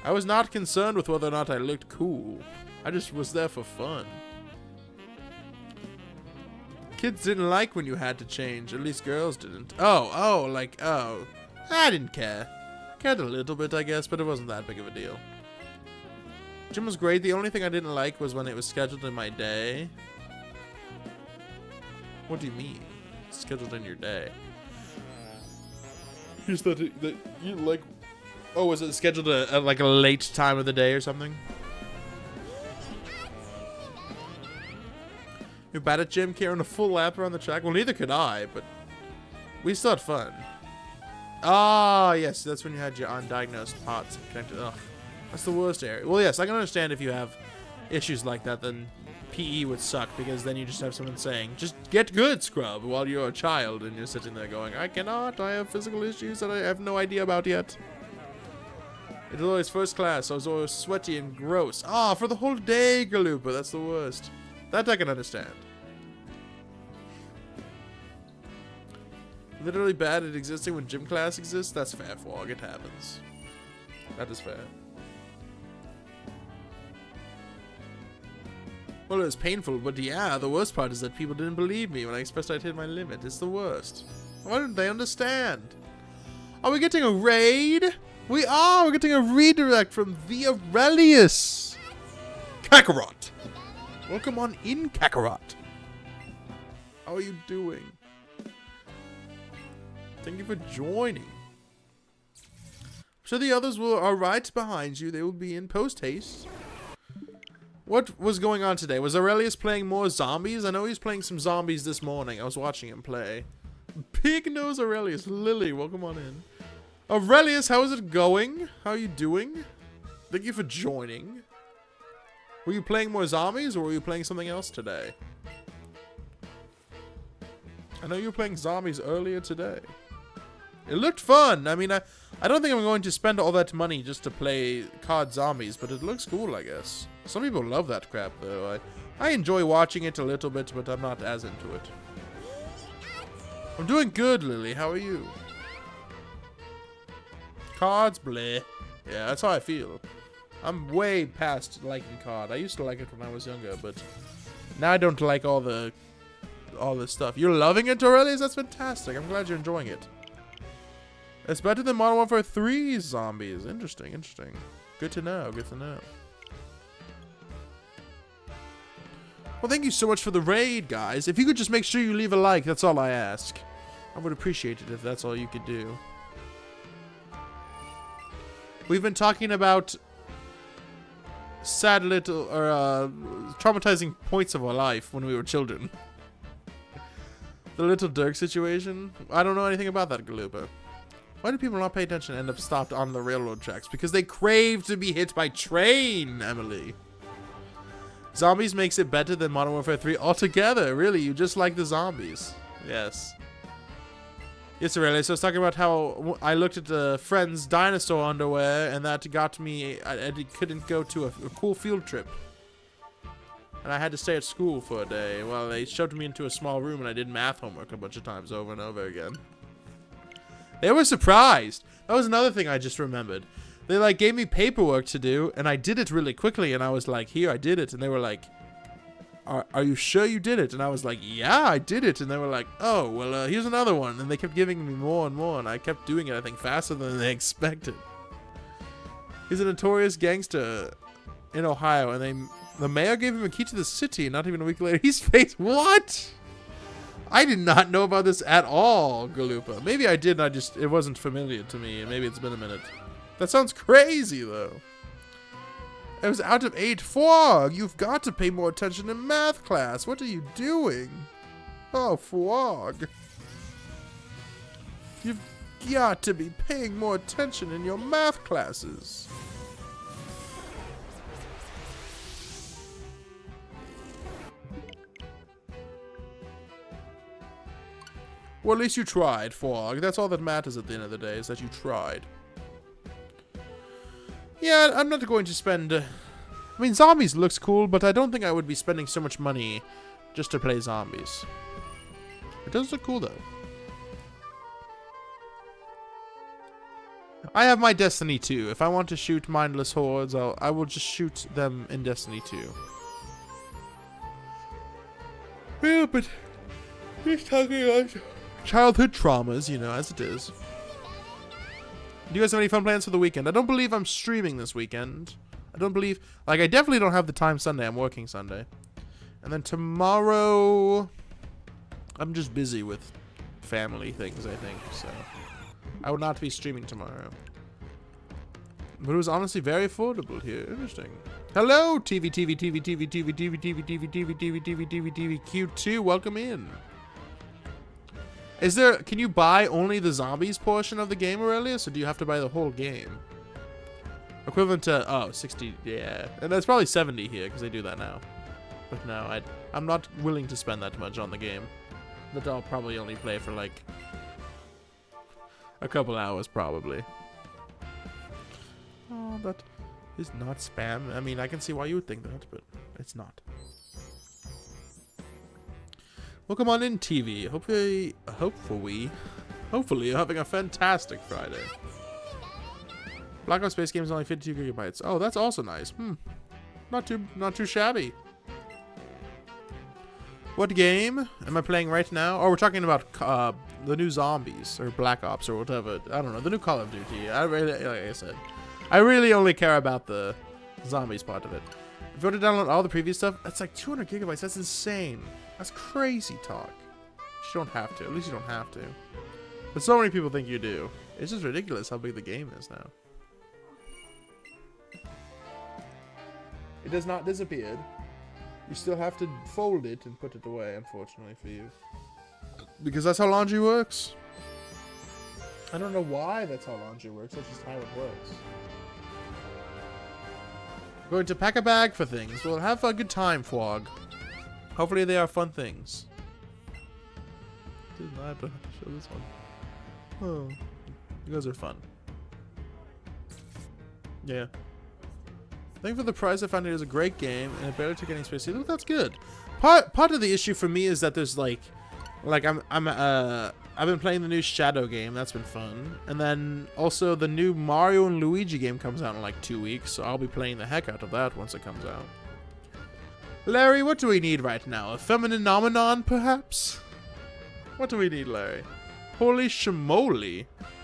I was not concerned with whether or not I looked cool. I just was there for fun. Kids didn't like when you had to change. At least girls didn't. Oh. I didn't care. Cared a little bit, I guess, but it wasn't that big of a deal. Gym was great. The only thing I didn't like was when it was scheduled in my day. What do you mean? Scheduled in your day? Is that you like? Oh, was it scheduled at like a late time of the day or something? You're bad at gym, carrying a full lap around the track. Well, neither could I, but we still had fun. Ah, yes, that's when you had your undiagnosed parts connected. Ugh, that's the worst area. Well, yes, I can understand if you have issues like that, then PE would suck, because then you just have someone saying, just get good, scrub, while you're a child, and you're sitting there going, I cannot, I have physical issues that I have no idea about yet. It was always first class, so I was always sweaty and gross. Ah, for the whole day, Galupa, that's the worst. That I can understand. Literally bad at existing when gym class exists? That's fair, Fog. It happens. That is fair. Well, it was painful, but yeah, the worst part is that people didn't believe me when I expressed I'd hit my limit. It's the worst. Why didn't they understand? Are we getting a raid? We are! We're getting a redirect from the Aurelius! Kakarot! Welcome on in, Kakarot. How are you doing? Thank you for joining. So the others are right behind you. They will be in post-haste. What was going on today? Was Aurelius playing more zombies? I know he was playing some zombies this morning. I was watching him play. Big nose Aurelius. Lily, welcome on in. Aurelius, how is it going? How are you doing? Thank you for joining. Were you playing more zombies, or were you playing something else today? I know you were playing zombies earlier today. It looked fun. I mean, I don't think I'm going to spend all that money just to play COD Zombies, but it looks cool, I guess. Some people love that crap, though. I enjoy watching it a little bit, but I'm not as into it. I'm doing good, Lily. How are you? COD's bleh. Yeah, that's how I feel. I'm way past liking COD. I used to like it when I was younger, but now I don't like all this stuff. You're loving it, Aurelius? That's fantastic. I'm glad you're enjoying it. It's better than Modern Warfare 3 zombies. Interesting, interesting. Good to know, good to know. Well, thank you so much for the raid, guys. If you could just make sure you leave a like, that's all I ask. I would appreciate it if that's all you could do. We've been talking about sad little, or traumatizing points of our life when we were children. The Little Dirk situation. I don't know anything about that, Galupa. Why do people not pay attention and end up stopped on the railroad tracks? Because they crave to be hit by train, Emily. Zombies makes it better than Modern Warfare 3 altogether. Really, you just like the zombies. Yes. Yes, Aurelia. So I was talking about how I looked at the Friends dinosaur underwear, and that got me. I couldn't go to a cool field trip, and I had to stay at school for a day. Well, they shoved me into a small room, and I did math homework a bunch of times over and over again. They were surprised. That was another thing I just remembered. They like gave me paperwork to do, and I did it really quickly, and I was like, here, I did it. And they were like, are you sure you did it? And I was like, yeah, I did it. And they were like, oh, well, here's another one. And they kept giving me more and more, and I kept doing it, I think, faster than they expected. He's a notorious gangster in Ohio, and the mayor gave him a key to the city, and not even a week later, he's faced what? I did not know about this at all, Galupa. Maybe I did, and it wasn't familiar to me, and maybe it's been a minute. That sounds crazy, though. It was out of 8. Fwog, you've got to pay more attention in math class. What are you doing? Oh, Fwog. You've got to be paying more attention in your math classes. Well, at least you tried, Fwog. That's all that matters at the end of the day, is that you tried. Yeah, I'm not going to spend... I mean, zombies looks cool, but I don't think I would be spending so much money just to play zombies. It does look cool, though. I have my Destiny 2. If I want to shoot mindless hordes, I will just shoot them in Destiny 2. Yeah, but... he's talking about childhood traumas, you know, as it is. Do you guys have any fun plans for the weekend? I don't believe I'm streaming this weekend. I don't believe... like, I definitely don't have the time Sunday. I'm working Sunday. And then tomorrow... I'm just busy with family things, I think, so... I will not be streaming tomorrow. But it was honestly very affordable here. Interesting. Hello, TV Q2. Welcome in. Is there... can you buy only the zombies portion of the game, Aurelius? Or do you have to buy the whole game? Equivalent to... oh, 60... yeah. And that's probably 70 here, because they do that now. But no, I'm not willing to spend that much on the game. But I'll probably only play for, like... a couple hours, probably. Oh, that is not spam. I mean, I can see why you would think that, but it's not. Welcome on in, TV. Hopefully you're having a fantastic Friday. Black Ops Space Game is only 52 gigabytes. Oh, that's also nice. Not too shabby. What game am I playing right now? Oh, we're talking about the new Zombies or Black Ops or whatever. I don't know, the new Call of Duty. I really, like I said, I really only care about the Zombies part of it. If you want to download all the previous stuff, that's like 200 gigabytes. That's insane. That's crazy talk. You don't have to. At least you don't have to. But so many people think you do. It's just ridiculous how big the game is now. It has not disappeared. You still have to fold it and put it away, unfortunately for you. Because that's how laundry works. I don't know why that's how laundry works. That's just how it works. Going to pack a bag for things. Well, have a good time, Fwog. Hopefully they are fun things. Didn't I have to show this one? Oh, you guys are fun. Yeah. Thank you for the prize. I found it is a great game and it barely took any space. Look, that's good. Part of the issue for me is that there's like I've been playing the new Shadow game. That's been fun. And then also the new Mario and Luigi game comes out in like 2 weeks, so I'll be playing the heck out of that once it comes out. Larry, what do we need right now? A feminine nomenon, perhaps? What do we need, Larry? Holy shimoly.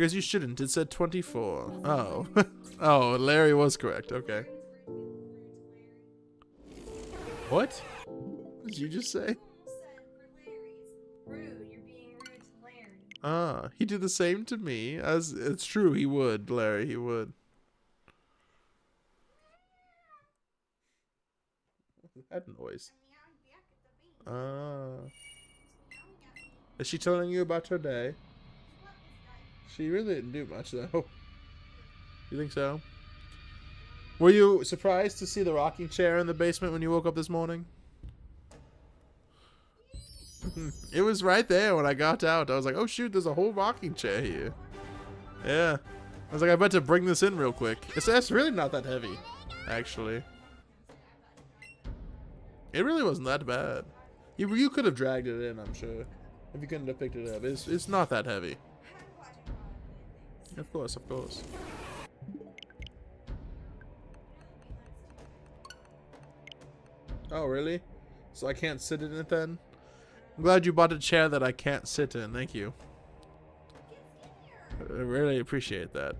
Because you shouldn't. It said 24. Oh. Oh, Larry was correct. Okay. What? What did you just say? Rude. You're being rude to Larry. Ah, he did the same to me. As it's true, he would, Larry. He would. That noise. Ah. Is she telling you about her day? She really didn't do much, though. You think so? Were you surprised to see the rocking chair in the basement when you woke up this morning? It was right there when I got out. I was like, oh shoot, there's a whole rocking chair here. Yeah. I was like, I better bring this in real quick. It's really not that heavy, actually. It really wasn't that bad. You could have dragged it in, I'm sure. If you couldn't have picked it up. It's not that heavy. Of course, of course. Oh, really? So I can't sit in it then? I'm glad you bought a chair that I can't sit in. Thank you. I really appreciate that.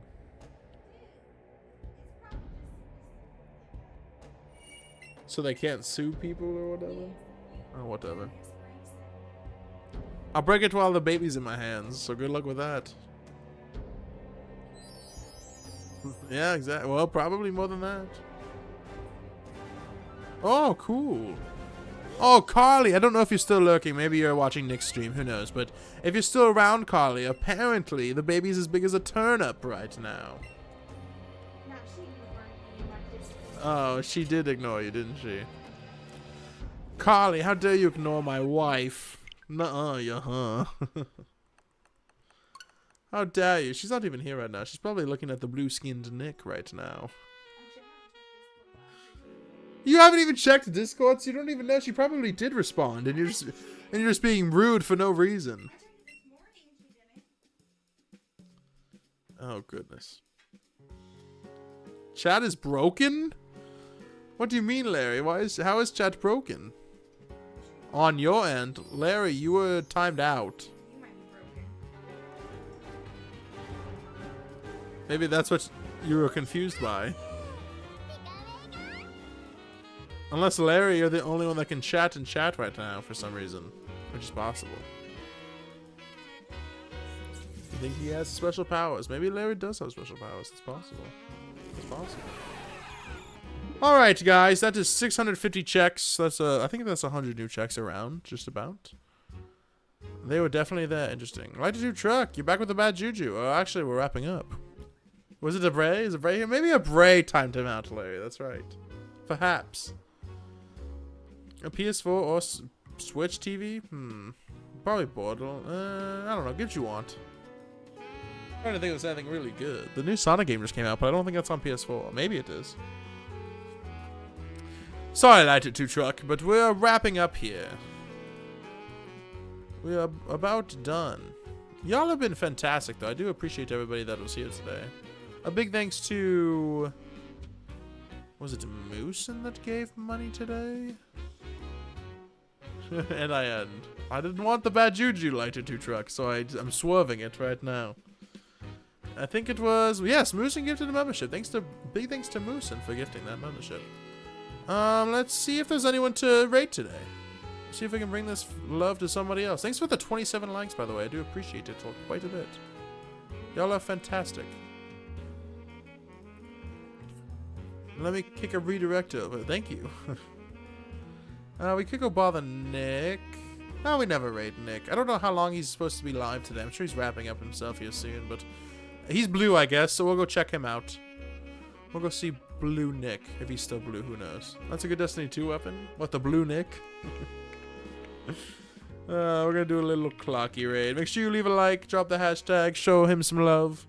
So they can't sue people or whatever? Oh, whatever. I'll break it while the baby's in my hands, so good luck with that. Yeah, exactly. Well, probably more than that. Oh, cool. Oh, Carly, I don't know if you're still lurking. Maybe you're watching Nick's stream. Who knows? But if you're still around, Carly, apparently the baby's as big as a turnip right now. Oh, she did ignore you, didn't she? Carly, how dare you ignore my wife? Nuh-uh, yeah, How dare you? She's not even here right now. She's probably looking at the blue-skinned Nick right now. You haven't even checked Discord, so you don't even know. She probably did respond, and you're just being rude for no reason. Oh goodness. Chat is broken? What do you mean, Larry? How is chat broken? On your end, Larry, you were timed out. Maybe that's what you were confused by. Unless, Larry, you're the only one that can chat and chat right now for some reason. Which is possible. You think he has special powers? Maybe Larry does have special powers. It's possible. It's possible. Alright, guys. That is 650 checks. That's I think that's 100 new checks around. Just about. They were definitely there. Interesting. Light to do truck. You're back with the bad juju. Oh, actually, we're wrapping up. Was it a Bray? Is it Bray here? Maybe a Bray timed him out, Larry. That's right. Perhaps. A PS4 or Switch TV? Probably Portal. I don't know. Get what you want. I'm trying to think of anything really good. The new Sonic game just came out, but I don't think that's on PS4. Maybe it is. Sorry, Lighted 2 Truck, but we're wrapping up here. We are about done. Y'all have been fantastic, though. I do appreciate everybody that was here today. A big thanks to... Was it Moosin that gave money today? And I end. I didn't want the bad juju Lighter 2 Truck, so I'm swerving it right now. I think it was... Yes, Moosin gifted a membership. Big thanks to Moosin for gifting that membership. Let's see if there's anyone to rate today. See if we can bring this love to somebody else. Thanks for the 27 likes, by the way. I do appreciate it quite a bit. Y'all are fantastic. Let me kick a redirect over. Thank you. We could go bother Nick. No, we never raid Nick. I don't know how long he's supposed to be live today. I'm sure he's wrapping up himself here soon, but he's blue, I guess, so we'll go check him out. We'll go see Blue Nick. If he's still blue, who knows? That's a good Destiny 2 weapon. What, the Blue Nick? We're gonna do a little clocky raid. Make sure you leave a like, drop the hashtag, show him some love.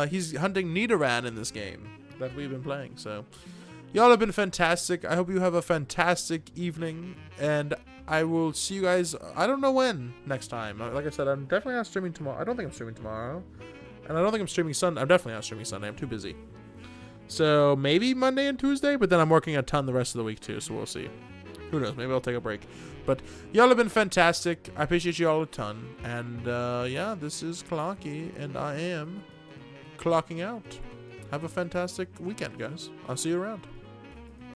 He's hunting Nidoran in this game that we've been playing, so y'all have been fantastic. I hope you have a fantastic evening, and I will see you guys, I don't know when, next time. Like I said, I'm definitely not streaming tomorrow. I don't think I'm streaming tomorrow, and I don't think I'm streaming Sunday. I'm definitely not streaming Sunday. I'm too busy. So maybe Monday and Tuesday, but then I'm working a ton the rest of the week too, so we'll see. Who knows? Maybe I'll take a break. But y'all have been fantastic. I appreciate you all a ton. And yeah, this is Clocky, and I am clocking out. Have a fantastic weekend, guys. I'll see you around.